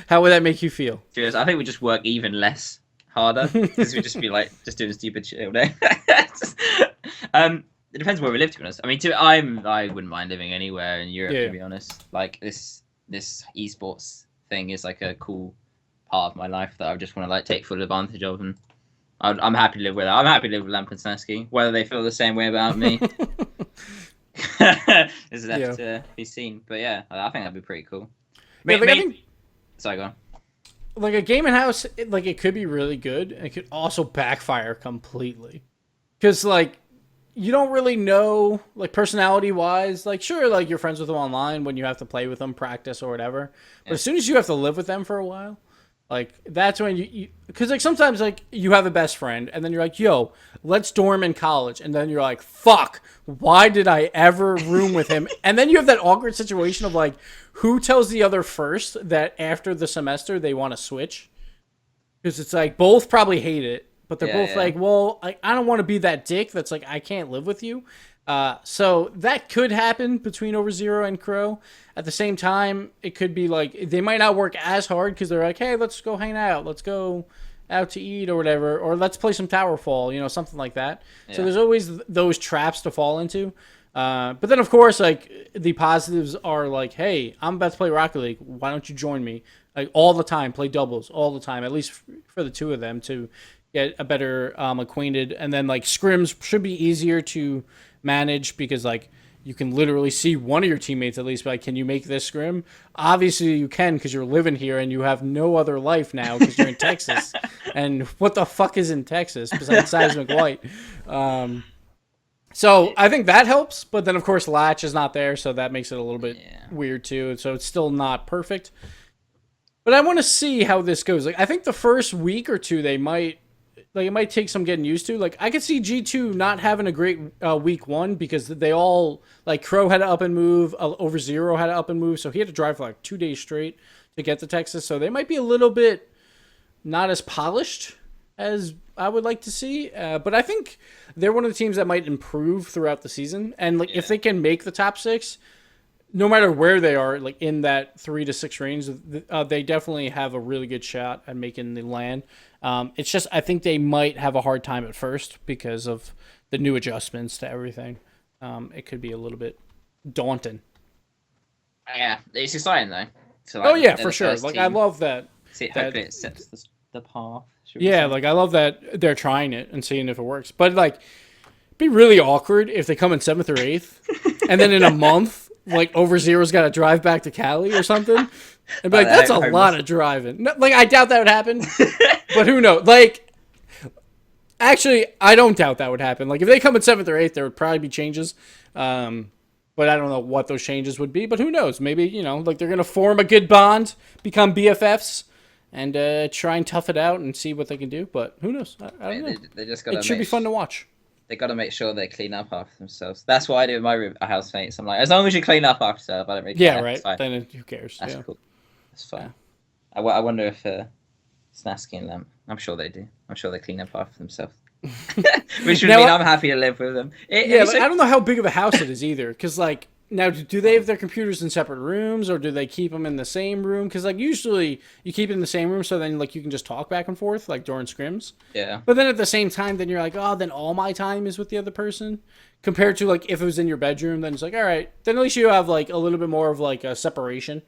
how would that make you feel? Cheers. I think we just work even less harder, because we'd just be like just doing stupid shit all day. It depends where we live, to be honest. I mean, I wouldn't mind living anywhere in Europe, to be honest. Like this esports thing is like a cool part of my life that I just want to like take full advantage of, and I'm happy to live with it. I'm happy to live with Lamp and Snasky, whether they feel the same way about me. Is left to be seen. But yeah, I think that'd be pretty cool. Yeah, like, I think, sorry, go on. Like a game in house, it could be really good. It could also backfire completely, because like you don't really know, like, personality wise. Like, sure, like you're friends with them online when you have to play with them, practice or whatever. But as soon as you have to live with them for a while, like that's when you because like sometimes like you have a best friend and then you're like, yo, let's dorm in college, and then you're like, fuck, why did I ever room with him? And then you have that awkward situation of like, who tells the other first that after the semester they want to switch? Because it's like both probably hate it, but they're both like, well, I don't want to be that dick that's like, I can't live with you. So that could happen between Overzero and Crow. At the same time, it could be like they might not work as hard because they're like, hey, let's go hang out, let's go out to eat or whatever, or let's play some Towerfall, something like that. Yeah. So there's always those traps to fall into. But then, of course, like the positives are like, hey, I'm about to play Rocket League. Why don't you join me? Like all the time, play doubles all the time, at least for the two of them to get a better acquainted. And then like scrims should be easier to manage because like you can literally see one of your teammates at least. Like, can you make this scrim? Obviously you can because you're living here and you have no other life now because you're in Texas. And what the fuck is in Texas besides Seismic White? So I think that helps, but then of course Latch is not there, so that makes it a little bit weird too. So it's still not perfect. But I want to see how this goes. Like I think the first week or two it might take some getting used to. Like I could see G2 not having a great week one because they all like Crow had to up and move, Overzero had to up and move, so he had to drive for like 2 days straight to get to Texas. So they might be a little bit not as polished as I would like to see, but I think they're one of the teams that might improve throughout the season. And like if they can make the top 6, no matter where they are, like in that 3 to 6 range, they definitely have a really good shot at making the LAN. It's just I think they might have a hard time at first because of the new adjustments to everything. It could be a little bit daunting. Yeah, it's exciting though. So, like, oh yeah, for sure. Like I love that. See, hopefully it sets the path. Yeah, like I love that they're trying it and seeing if it works. But like, it'd be really awkward if they come in 7th or 8th, and then in a month, like Overzero's got to drive back to Cali or something, and be like, that's a lot of driving. No, like I doubt that would happen, but who knows? Like, actually, I don't doubt that would happen. Like if they come in 7th or 8th, there would probably be changes. But I don't know what those changes would be. But who knows? Maybe like they're gonna form a good bond, become BFFs. And try and tough it out and see what they can do. But who knows? I don't know. They just gotta it should be fun to watch. They got to make sure they clean up after themselves. That's what I do with my housemates. I'm like, as long as you clean up after yourself, I don't really care. Yeah, right. Then who cares? That's cool. That's fine. Yeah. I wonder if Snasky and Lamp, I'm sure they do. I'm sure they clean up after themselves. Which would mean I'm happy to live with them. I don't know how big of a house it is either. Because, like, now, do they have their computers in separate rooms, or do they keep them in the same room? Because, like, usually you keep it in the same room so then, like, you can just talk back and forth, like, during scrims. Yeah. But then at the same time, then you're like, oh, then all my time is with the other person? Compared to, like, if it was in your bedroom, then it's like, all right. Then at least you have, like, a little bit more of, like, a separation,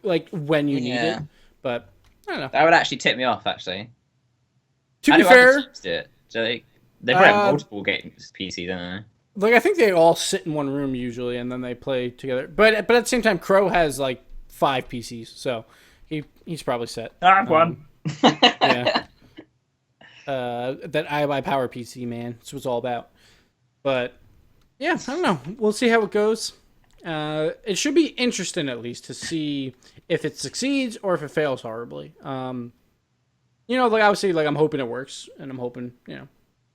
like, when you need it. But, I don't know. That would actually tip me off, actually. To be fair... So they probably have multiple games PCs, don't they? Like, I think they all sit in one room usually, and then they play together. But at the same time, Crow has, like, 5 PCs, so he's probably set. I have one. Yeah. That I Power PC, man. That's what it's all about. But, yeah, I don't know. We'll see how it goes. It should be interesting, at least, to see if it succeeds or if it fails horribly. Like, obviously, like, I'm hoping it works, and I'm hoping,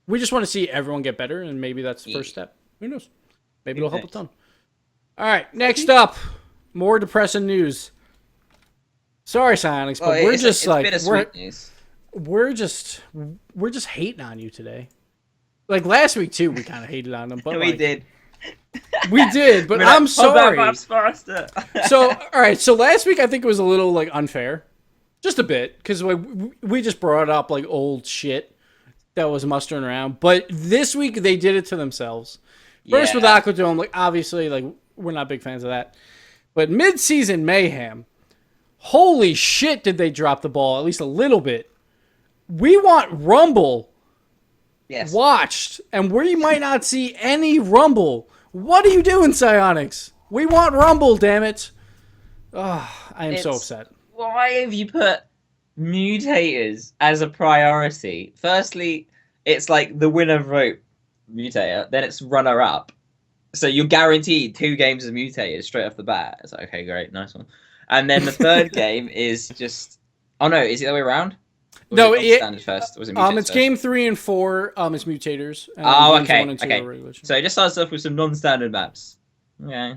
we just want to see everyone get better, and maybe that's the first step. Who knows? Maybe it'll help a ton. All right, next up, more depressing news. Sorry, Sonics, but we're just we're just hating on you today. Like last week too, we kind of hated on them, but we did. We did, but I'm sorry. So, all right, so last week I think it was a little like unfair, just a bit, because we just brought up like old shit that was mustering around. But this week they did it to themselves. First with Aquadome, like obviously, like we're not big fans of that. But mid-season Mayhem, holy shit, did they drop the ball at least a little bit? We want Rumble watched, and we might not see any Rumble What are you doing, Psyonix? We want Rumble, damn it. Oh, I am so upset. Why have you put mutators as a priority? Firstly, it's like the winner vote mutator, then it's runner up. So you're guaranteed 2 games of mutators straight off the bat. It's like, okay, great, nice one. And then the third game is just... Oh no, is it the other way around? No, standard first. Was it mutators it's first? game 3 and 4 is mutators. And Oh, games okay, 1 and 2 okay. are regular. So it just starts off with some non-standard maps. Okay,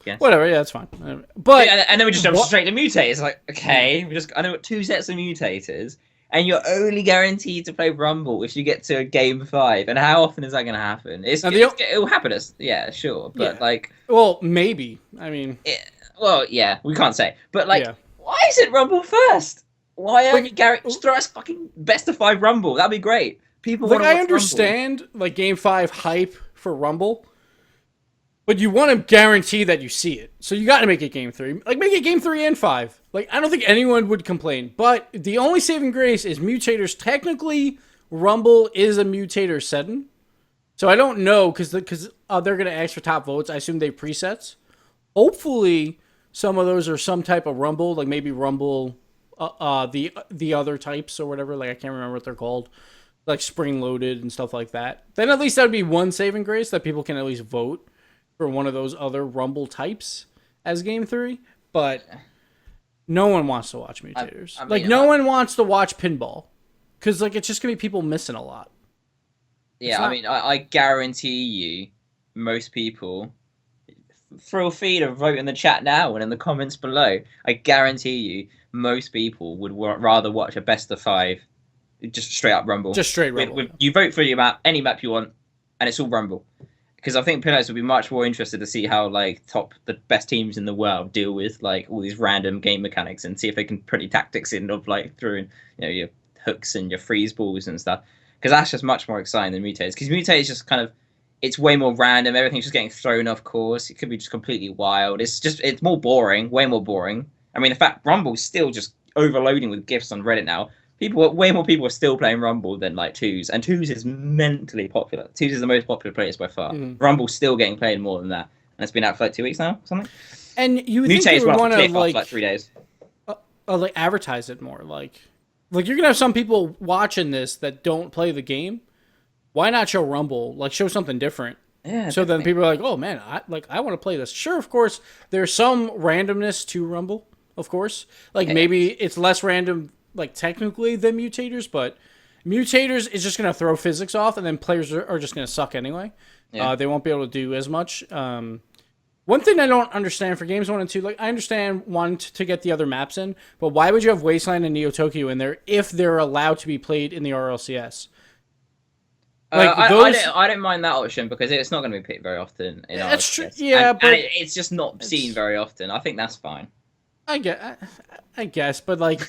yes. Whatever, yeah, that's fine. But yeah, and then we just jump straight to mutators. It's like, okay, I know 2 sets of mutators, and you're only guaranteed to play Rumble if you get to game 5. And how often is that going to happen? It'll happen. Yeah, sure, but well, maybe. I mean, yeah, we can't say. But why is it Rumble first? Why aren't you just throw us fucking best of 5 Rumble? That'd be great. People want to watch I understand Rumble. Game 5 hype for Rumble. But you want to guarantee that you see it. So you got to make it game 3. Make it game 3 and 5. I don't think anyone would complain. But the only saving grace is mutators. Technically, Rumble is a mutator setting. So I don't know, because they're going to ask for top votes. I assume they have presets. Hopefully, some of those are some type of Rumble. Maybe Rumble, the other types or whatever. I can't remember what they're called. Spring-loaded and stuff like that. Then at least that would be one saving grace that people can at least vote for one of those other Rumble types as game 3, but no one wants to watch mutators. No one wants to watch pinball, because it's just gonna be people missing a lot. Yeah, I guarantee you, most people throw a feed or vote in the chat now and in the comments below. I guarantee you, most people would rather watch a best of 5, just straight up Rumble. Just straight Rumble. You vote for your map, any map you want, and it's all Rumble. Because I think players would be much more interested to see how the best teams in the world deal with all these random game mechanics, and see if they can put any tactics in of throwing your hooks and your freeze balls and stuff. Because that's just much more exciting than mutators. Because mutators just it's way more random. Everything's just getting thrown off course. It could be just completely wild. It's more boring, way more boring. I mean, in fact, Rumble's still just overloading with gifs on Reddit now. Way more people are still playing Rumble than 2s, and 2s is mentally popular. 2s is the most popular place by far. Rumble's still getting played more than that, and it's been out for 2 weeks now, or something. And you would think they would want to 3 days. Advertise it more. You're gonna have some people watching this that don't play the game. Why not show Rumble? Show something different. Yeah. So then people are like, oh man, I want to play this. Sure, of course, there's some randomness to Rumble, of course. Maybe it's less random. Technically than mutators, but mutators is just going to throw physics off, and then players are just going to suck anyway. Yeah. They won't be able to do as much. One thing I don't understand for games 1 and 2, I understand wanting to get the other maps in, but why would you have Wasteland and Neo Tokyo in there if they're allowed to be played in the RLCS? I don't mind that option, because it's not going to be picked very often in RLCS. That's true. Yeah, but it's just not seen very often. I think that's fine. I guess, but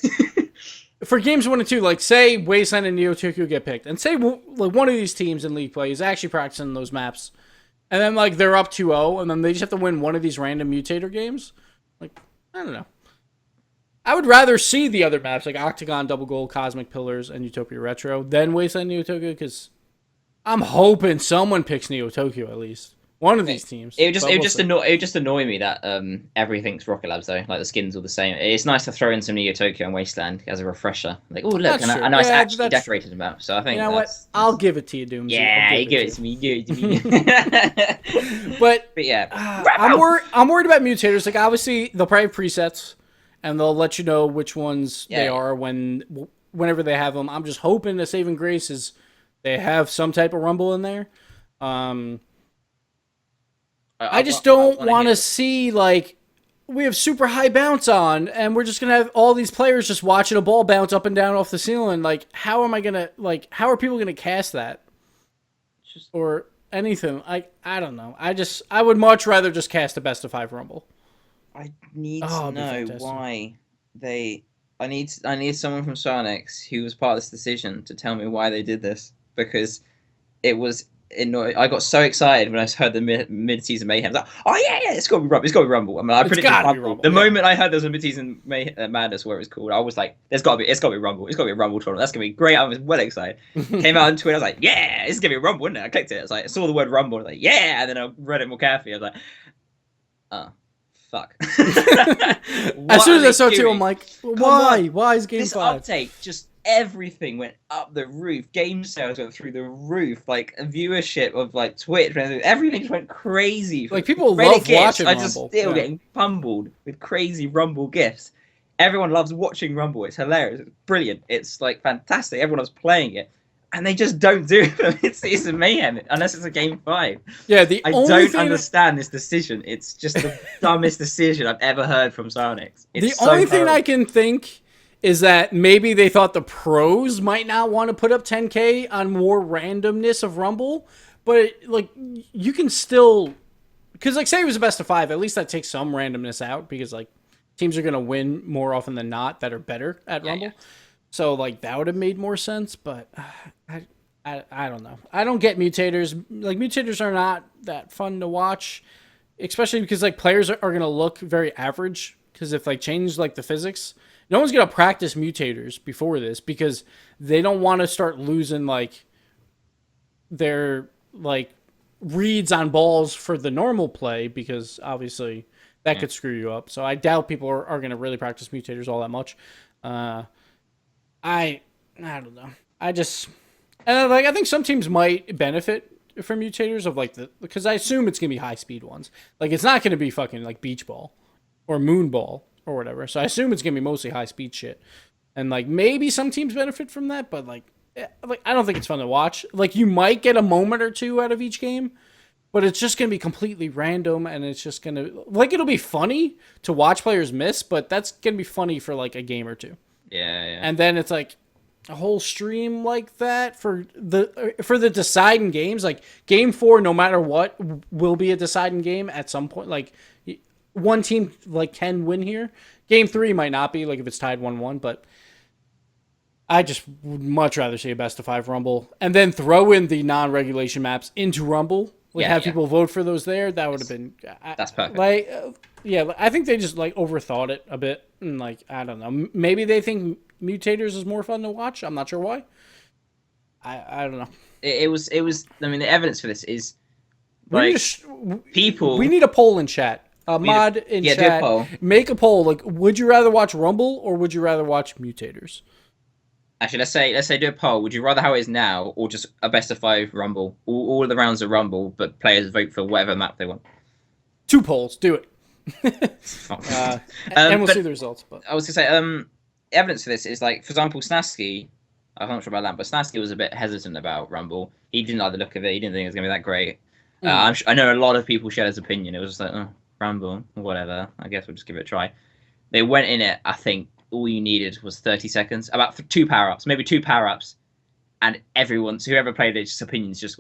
for games 1 and 2, say Wasteland and Neo Tokyo get picked, and say one of these teams in League Play is actually practicing those maps, and then they're up 2-0, and then they just have to win one of these random mutator games. I don't know. I would rather see the other maps Octagon, Double Gold, Cosmic Pillars, and Utopia Retro than Wasteland and Neo Tokyo, because I'm hoping someone picks Neo Tokyo at least. One of these teams. It would just annoy me that everything's Rocket Labs though. The skins are the same. It's nice to throw in some Neo Tokyo and Wasteland as a refresher. Oh look, I know it's actually decorated map. So I think what? I'll give it to you, Dooms. Yeah, you give it to me. Give it to me. but yeah, I'm worried about mutators. Obviously they'll probably have presets, and they'll let you know which ones they are whenever they have them. I'm just hoping the saving grace is they have some type of Rumble in there. I just don't want to see we have super high bounce on, and we're just gonna have all these players just watching a ball bounce up and down off the ceiling. How am I gonna how are people gonna cast that? Or anything? I don't know. I would much rather just cast a best of 5 Rumble. I need to know why they. I need someone from Sarnex who was part of this decision to tell me why they did this, because it was I got so excited when I heard the mid-season Mayhem. I was like, oh yeah, it's got to be Rumble. It's got to be Rumble. I mean, I predicted Rumble. The moment I heard there was a mid-season Madness, where it was called, I was like, it's got to be Rumble. It's got to be a Rumble tournament. That's gonna be great. I was well excited. Came out on Twitter. I was like, yeah, this is gonna be a Rumble, isn't it? I clicked it. I was like, I saw the word Rumble. I was like, yeah, and then I read it more carefully. I was like, oh, fuck. As soon as I saw it too, I'm like, why? Why is Game 5? This update just. Everything went up the roof. Game sales went through the roof. Like viewership of like Twitch, everything just went crazy. Like people love watching Rumble. I just still getting pummeled with crazy Rumble gifts. Everyone loves watching Rumble. It's hilarious. It's brilliant. It's like fantastic. Everyone loves playing it, and they just don't do it for mid-season Mayhem unless it's a Game 5. Yeah, I don't understand this decision. It's just the dumbest decision I've ever heard from Psyonix. The only thing I can think is that maybe they thought the pros might not want to put up 10K on more randomness of Rumble, but like you can still, because like say it was a best of 5, at least that takes some randomness out because like teams are gonna win more often than not that are better at Rumble. Yeah. So like that would have made more sense, but I don't know. I don't get mutators. Like mutators are not that fun to watch, especially because like players are gonna look very average because if like change like the physics. No one's going to practice mutators before this because they don't want to start losing like their like reads on balls for the normal play because obviously that could screw you up. So I doubt people are going to really practice mutators all that much. I don't know. I think some teams might benefit from mutators of like because I assume it's going to be high speed ones. Like it's not going to be fucking like beach ball or moon ball. Or whatever. So I assume it's going to be mostly high-speed shit. And, like, maybe some teams benefit from that, but, like, I don't think it's fun to watch. Like, you might get a moment or two out of each game, but it's just going to be completely random, and it's just going to... Like, it'll be funny to watch players miss, but that's going to be funny for, like, a game or two. Yeah. And then it's, like, a whole stream like that for the deciding games. Like, Game 4, no matter what, will be a deciding game at some point. Like... One team like can win here. Game 3 might not be like if it's tied 1-1, but I just would much rather see a best of 5 Rumble and then throw in the non-regulation maps into Rumble. Have people vote for those there. That would have been. That's perfect. Like, I think they just like overthought it a bit, and like I don't know. Maybe they think mutators is more fun to watch. I'm not sure why. I don't know. It was. I mean, the evidence for this is like people. We need a poll in chat. Mod in chat, make a poll. Like, would you rather watch Rumble or would you rather watch mutators? Actually, let's say do a poll. Would you rather how it is now or just a best of 5 Rumble? All of the rounds are Rumble, but players vote for whatever map they want. 2 polls, do it. And we'll see the results. But I was gonna say, evidence for this is like, for example, Snasky. I'm not sure about that, but Snasky was a bit hesitant about Rumble. He didn't like the look of it. He didn't think it was gonna be that great. I know a lot of people shared his opinion. It was just like, oh. Rumble, whatever. I guess we'll just give it a try. They went in it, I think all you needed was 30 seconds. About 2 power-ups, maybe 2 power-ups. And whoever played it, just opinions just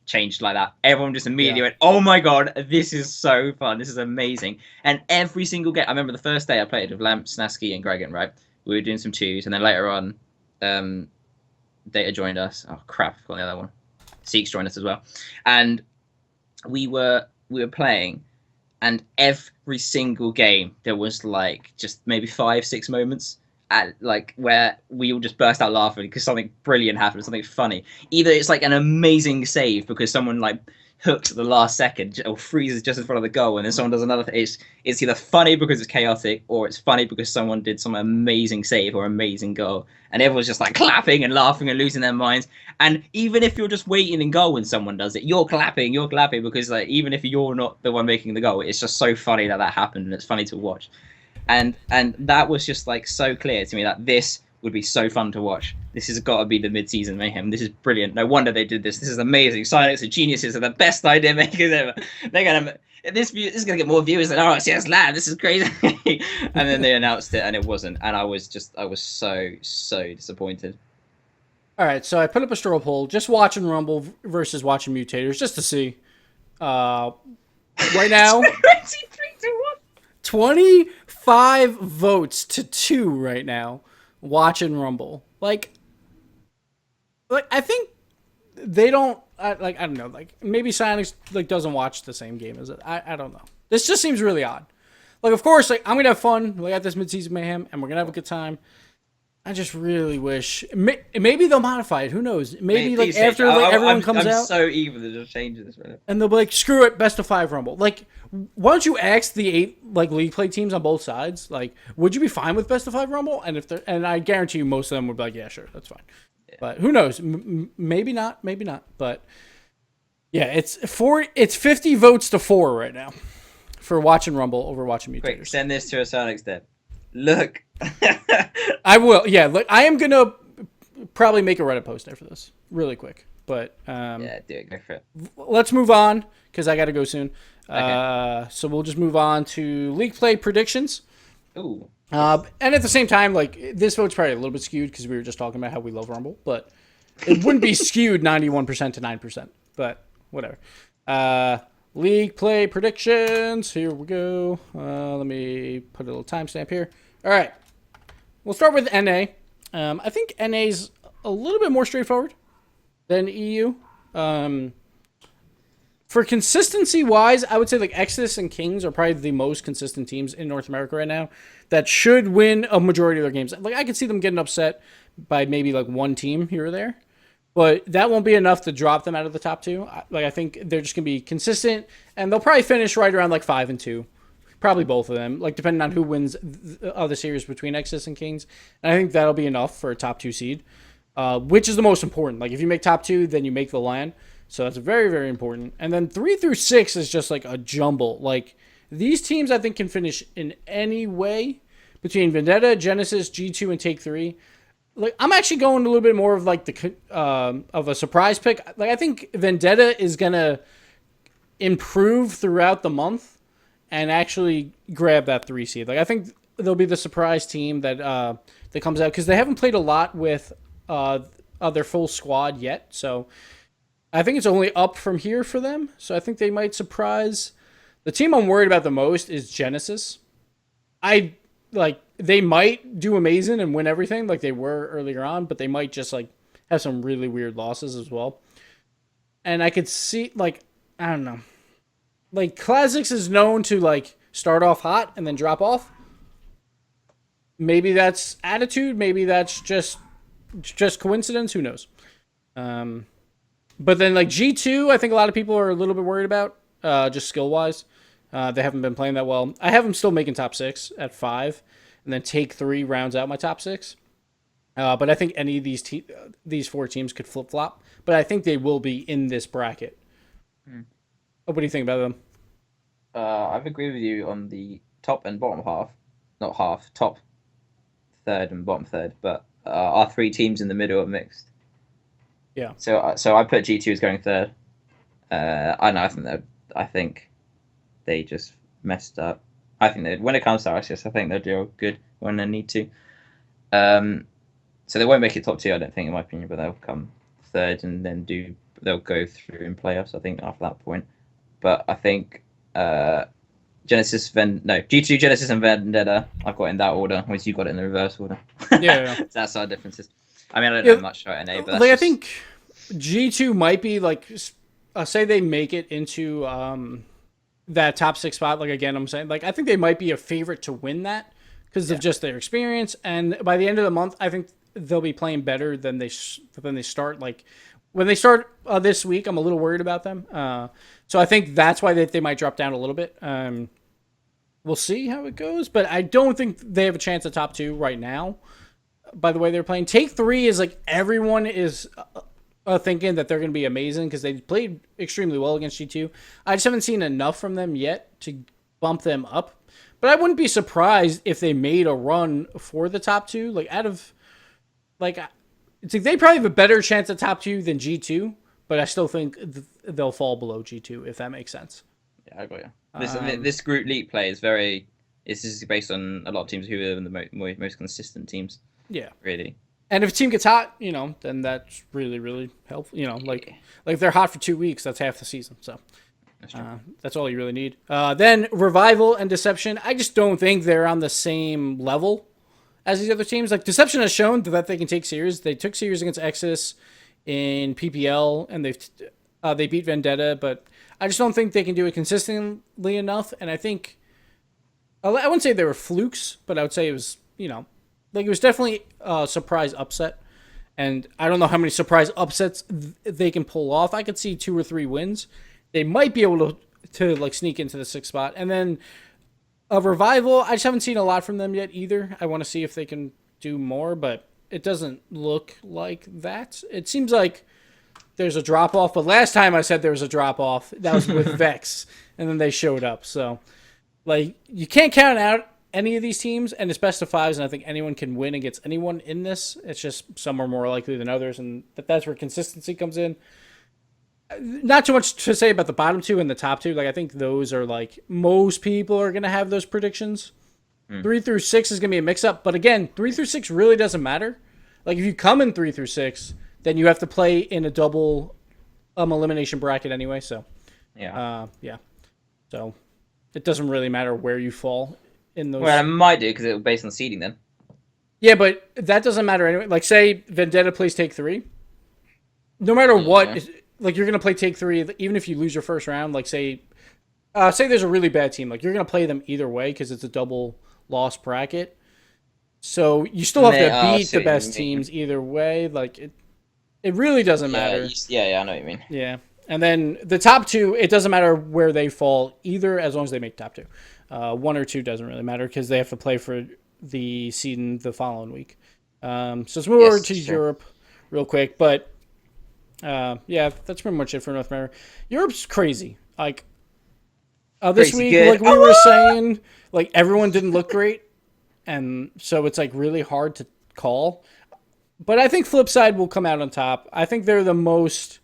changed like that. Everyone just immediately went, oh my god, this is so fun. This is amazing. And every single game, I remember the first day I played with Lamp, Snasky, and Gregan, right? We were doing some 2s, and then later on, Data joined us. Oh crap, I forgot the other one. Seeks joined us as well. And we were playing. And every single game, there was like just maybe 5-6 moments at like where we all just burst out laughing because something brilliant happened, something funny. Either it's like an amazing save because someone like hooks at the last second or freezes just in front of the goal, and then someone does another thing. It's either funny because it's chaotic, or it's funny because someone did some amazing save or amazing goal, and everyone's just like clapping and laughing and losing their minds. And even if you're just waiting in goal when someone does it, you're clapping because like even if you're not the one making the goal, it's just so funny that happened, and it's funny to watch. And that was just like so clear to me that this would be so fun to watch. This has got to be the mid-season Mayhem. This is brilliant. No wonder they did this. This is amazing. Psyonix are geniuses. They're the best idea makers ever. They're gonna this is gonna get more viewers than RLCS Lab. This is crazy. And then they announced it, and it wasn't. And I was so disappointed. All right, so I put up a straw poll, just watching Rumble versus watching mutators, just to see. Right now, 25 votes to 2 right now. Watching Rumble, like I think they don't I don't know. Like maybe Silence like doesn't watch the same game as it. I don't know. This just seems really odd. Like of course, like I'm gonna have fun. Like at this midseason mayhem, and we're gonna have a good time. I just really wish maybe they'll modify it. Who knows? Maybe like after like everyone comes out. I'm so evil to just change this. Right? And they'll be like, screw it, best of 5 Rumble. Like, why don't you ask the 8 like league play teams on both sides? Like, would you be fine with best of 5 Rumble? And if they're, and I guarantee you, most of them would be like, yeah, sure, that's fine. Yeah. But who knows? Maybe not. But yeah, it's 50 votes to 4 right now for watching Rumble over watching Mutators. Quick, send this to a certain extent. Look. I will. Yeah, look, I am gonna probably make a Reddit post after this, really quick. But yeah, do it. Go for it. Let's move on because I got to go soon. Okay. So we'll just move on to league play predictions. Ooh. And at the same time, like this vote's probably a little bit skewed because we were just talking about how we love Rumble, but it wouldn't be skewed 91% to 9%. But whatever. League play predictions. Here we go. Let me put a little timestamp here. All right. We'll start with NA. I think NA's a little bit more straightforward than EU. For consistency wise, I would say like Exodus and Kings are probably the most consistent teams in North America right now that should win a majority of their games. Like I could see them getting upset by maybe like one team here or there, but that won't be enough to drop them out of the top 2. Like I think they're just gonna be consistent, and they'll probably finish right around like 5-2. Probably both of them, like depending on who wins the series between Exodus and Kings. And I think that'll be enough for a top 2 seed, which is the most important. Like if you make top 2, then you make the LAN. So that's very, very important. And then 3 through 6 is just like a jumble. Like these teams I think can finish in any way between Vendetta, Genesis, G2, and Take 3. Like I'm actually going a little bit more of like the of a surprise pick. Like I think Vendetta is gonna improve throughout the month and actually grab that 3 seed. Like I think they'll be the surprise team that that comes out because they haven't played a lot with their full squad yet. So I think it's only up from here for them. So I think they might surprise. The team I'm worried about the most is Genesis. They might do amazing and win everything like they were earlier on, but they might just like have some really weird losses as well. And I could see like I don't know. Like Classics is known to like start off hot and then drop off. Maybe that's attitude. Maybe that's just coincidence. Who knows? But then like G2, I think a lot of people are a little bit worried about just skill wise. They haven't been playing that well. I have them still making top 6 at 5, and then Take 3 rounds out my top 6. But I think any of these 4 teams could flip flop. But I think they will be in this bracket. What do you think about them? I've agreed with you on the top and bottom half. Not half, top third and bottom third, but our 3 teams in the middle are mixed. Yeah. So I put G2 as going third. I think they just messed up. I think that when it comes to RSS, I think they'll do good when they need to. So they won't make it top 2, I don't think, in my opinion, but they'll come third and then they'll go through in playoffs, I think, after that point. But I think G2, Genesis, and Vendetta, I've got in that order, whereas you got it in the reverse order. Yeah. That's our differences. I mean, I don't know much about NA, but I think G2 might be like, say they make it into that top 6 spot. Like again, I'm saying like I think they might be a favorite to win that because of just their experience. And by the end of the month, I think they'll be playing better than they start. Like when they start this week, I'm a little worried about them. So I think that's why they might drop down a little bit. We'll see how it goes, but I don't think they have a chance at top 2 right now. By the way they're playing, Take 3 is like everyone is thinking that they're going to be amazing because they played extremely well against G2. I just haven't seen enough from them yet to bump them up. But I wouldn't be surprised if they made a run for the top 2. Like it's like they probably have a better chance at top 2 than G2, but I still think they'll fall below G2 if that makes sense. Yeah, I got you. This group league play is this is based on a lot of teams who are the most consistent teams. Yeah, really. And if a team gets hot, then that's really, really helpful. Like if they're hot for 2 weeks, that's half the season. So that's all you really need. Then Revival and Deception, I just don't think they're on the same level as these other teams. Like Deception has shown that they can take series. They took series against Exodus in PPL, and They beat Vendetta, but I just don't think they can do it consistently enough. And I think I wouldn't say they were flukes, but I would say it was, like it was definitely a surprise upset. And I don't know how many surprise upsets they can pull off. I could see 2 or 3 wins. They might be able to like sneak into the 6th spot. And then a Revival, I just haven't seen a lot from them yet either. I want to see if they can do more, but it doesn't look like that. It seems like there's a drop-off, but last time I said there was a drop-off, that was with Vex, and then they showed up. So, like, you can't count out any of these teams, and it's best of 5s, and I think anyone can win against anyone in this. It's just some are more likely than others, and that's where consistency comes in. Not too much to say about the bottom 2 and the top 2. Like, I think those are, like, most people are going to have those predictions. 3 through 6 is going to be a mix-up, but again, 3 through 6 really doesn't matter. Like, if you come in 3 through 6, then you have to play in a double elimination bracket anyway, so. Yeah. So, it doesn't really matter where you fall in those. Well, it might do, because it was based on seeding then. Yeah, but that doesn't matter anyway. Like, say Vendetta plays Take 3. No matter what, like, you're going to play Take 3, even if you lose your first round. Like, say there's a really bad team. Like, you're going to play them either way because it's a double loss bracket. So, you still have to beat the best teams either way. Like, it really doesn't matter. I know what you mean. Yeah. And then the top 2, it doesn't matter where they fall either as long as they make top 2. 1 or 2 doesn't really matter because they have to play for the seeding the following week. So let's move over to Europe real quick. But, that's pretty much it for North America. Europe's crazy. Like, this week, good. Like we were saying, like everyone didn't look great. And so it's like really hard to call. But I think Flipside will come out on top. I think they're the most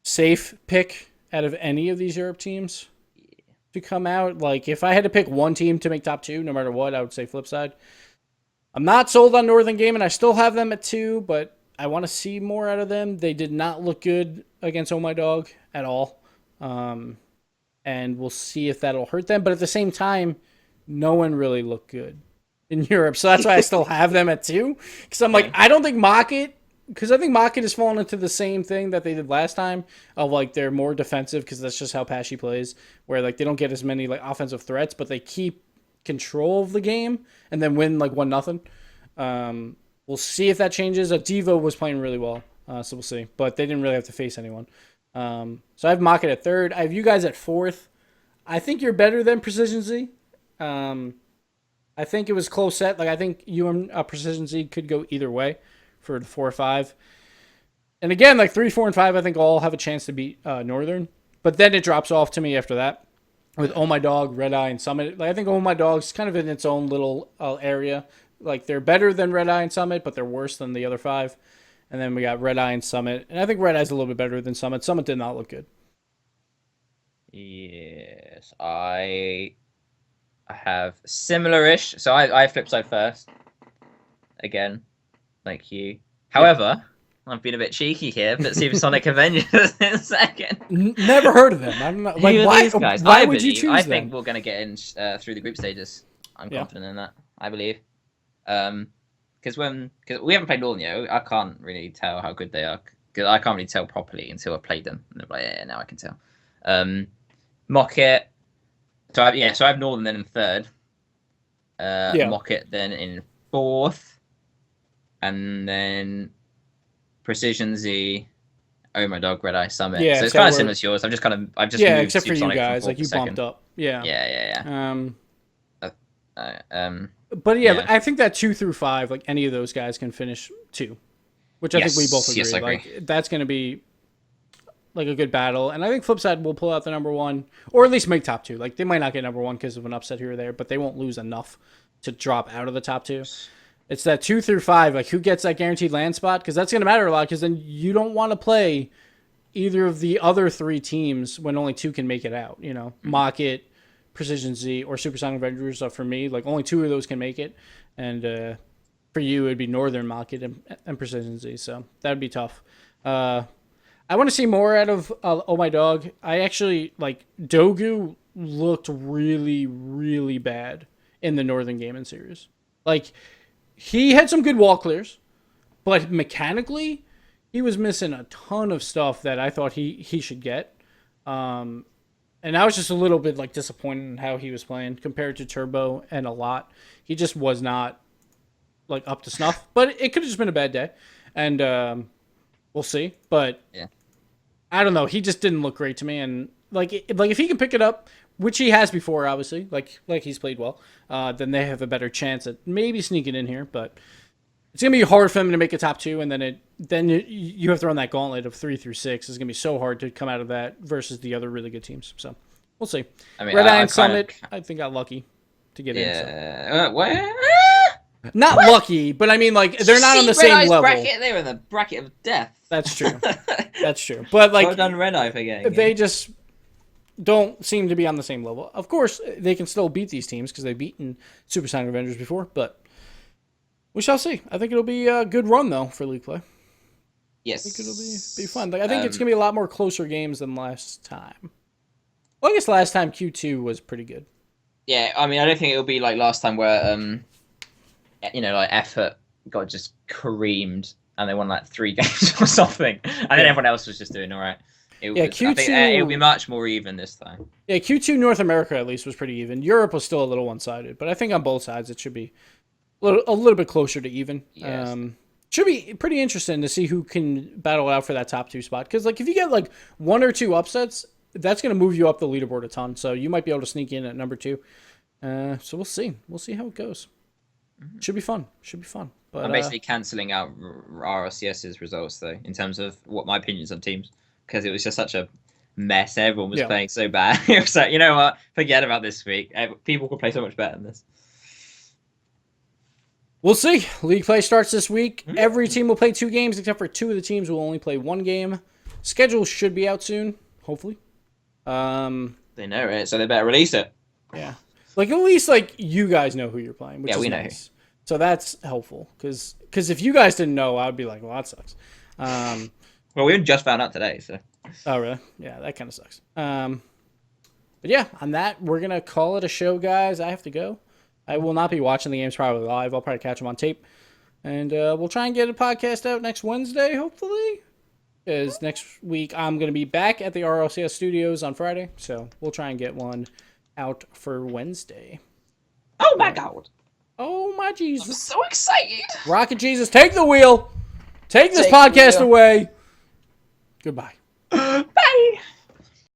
safe pick out of any of these Europe teams to come out. Like, if I had to pick one team to make top 2, no matter what, I would say Flipside. I'm not sold on Northern Gaming. I still have them at 2, but I want to see more out of them. They did not look good against Oh My Dog at all. And we'll see if that'll hurt them. But at the same time, no one really looked good in Europe. So that's why I still have them at 2. Because I'm like, I don't think Mocket, because I think Mocket has fallen into the same thing that they did last time of like they're more defensive because that's just how Pashy plays, where like they don't get as many like offensive threats, but they keep control of the game and then win like 1-0. We'll see if that changes. Devo was playing really well, so we'll see. But they didn't really have to face anyone. So I have Mocket at 3rd. I have you guys at 4th. I think you're better than Precision Z. I think it was close set. Like I think you and Precision Z could go either way for the 4 or 5. And again, like 3, 4, and 5, I think all have a chance to beat Northern. But then it drops off to me after that with Oh My Dog, Red Eye, and Summit. Like I think Oh My Dog's kind of in its own little area. Like they're better than Red Eye and Summit, but they're worse than the other 5. And then we got Red Eye and Summit. And I think Red Eye's a little bit better than Summit. Summit did not look good. Yes, I have similar-ish. So I Flipside first. Again, like you. However, I've been a bit cheeky here, but Supersonic Avengers in second. Never heard of them. I'm not, like, why guys? Why would you choose I them? think we're going to get in through the group stages. I'm confident in that. I believe. Because we haven't played Northern yet, I can't really tell how good they are. Because I can't really tell properly until I played them. And I'm like, yeah, now I can tell. Mocket. So I have Northern then in 3rd. Mocket then in 4th. And then Precision Z, Oh My Dog, Red Eye, Summit. Yeah, so it's kind of similar to yours. I've just moved except for you Supersonic guys, like you second. bumped up. Yeah. But yeah, I think that 2 through 5, like any of those guys can finish 2, which I think we both agree. Yes, I agree. Like that's going to be like a good battle, and I think Flipside will pull out the number 1, or at least make top 2. Like they might not get number 1 because of an upset here or there, but they won't lose enough to drop out of the top 2. It's that 2 through 5, like who gets that guaranteed land spot, because that's going to matter a lot. Because then you don't want to play either of the other 3 teams when only 2 can make it out. You know, Mocket, Precision Z, or Supersonic Avengers. So for me, like only 2 of those can make it, and for you it'd be Northern, Mocket, and Precision Z. So that'd be tough. I want to see more out of Oh My Dog. I actually like Dogu looked really, really bad in the Northern Gaming series. Like he had some good wall clears, but mechanically he was missing a ton of stuff that I thought he should get. And I was just a little bit like disappointed in how he was playing compared to Turbo and a lot. He just was not like up to snuff, but it could have just been a bad day, and we'll see. But yeah, I don't know. He just didn't look great to me, and like if he can pick it up, which he has before, obviously, like he's played well, then they have a better chance at maybe sneaking in here. But it's gonna be hard for them to make a top 2, and then you have to run that gauntlet of 3 through 6. It's gonna be so hard to come out of that versus the other really good teams. So we'll see. I mean, Red Iron Summit, I think got lucky to get in. Yeah, so. Not lucky, but I mean, like they're not on the same level. Bracket, they were in the bracket of death. That's true. That's true. But like, well done, Red Eye, for getting they just don't seem to be on the same level. Of course, they can still beat these teams because they've beaten Super Sonic Avengers before, but we shall see. I think it'll be a good run though for league play. Yes, I think it'll be fun. Like, I think it's gonna be a lot more closer games than last time. Well, I guess last time Q2 was pretty good. Yeah, I mean, I don't think it'll be like last time where like effort got just creamed and they won like 3 games or something, and then everyone else was just doing all right. Q2. I think it'll be much more even this time. Yeah, Q2 North America at least was pretty even. Europe was still a little one-sided, but I think on both sides it should be a little bit closer to even. Yes. Should be pretty interesting to see who can battle out for that top 2 spot. Because like if you get like 1 or 2 upsets, that's going to move you up the leaderboard a ton. So you might be able to sneak in at number 2. So we'll see. We'll see how it goes. Mm-hmm. Should be fun. But I'm basically cancelling out RLCS's results though, in terms of what my opinions on teams, because it was just such a mess. Everyone was playing so bad. It was like, you know what? Forget about this week. People could play so much better than this. We'll see. League play starts this week. Mm-hmm. Every team will play 2 games, except for 2 of the teams will only play 1 game. Schedule should be out soon, hopefully. They know it, so they better release it. Yeah. Like, at least, like, you guys know who you're playing, which is we nice. Know. So that's helpful, because if you guys didn't know, I would be like, well, that sucks. Well, we just found out today, so. Oh, really? Yeah, that kind of sucks. But yeah, on that, we're going to call it a show, guys. I have to go. I will not be watching the games probably live. I'll probably catch them on tape. And we'll try and get a podcast out next Wednesday, hopefully. Because next week I'm going to be back at the RLCS studios on Friday. So we'll try and get one out for Wednesday. Oh, my God. Oh, my Jesus. I'm so excited. Rocket Jesus, take the wheel. Take this podcast away. Goodbye.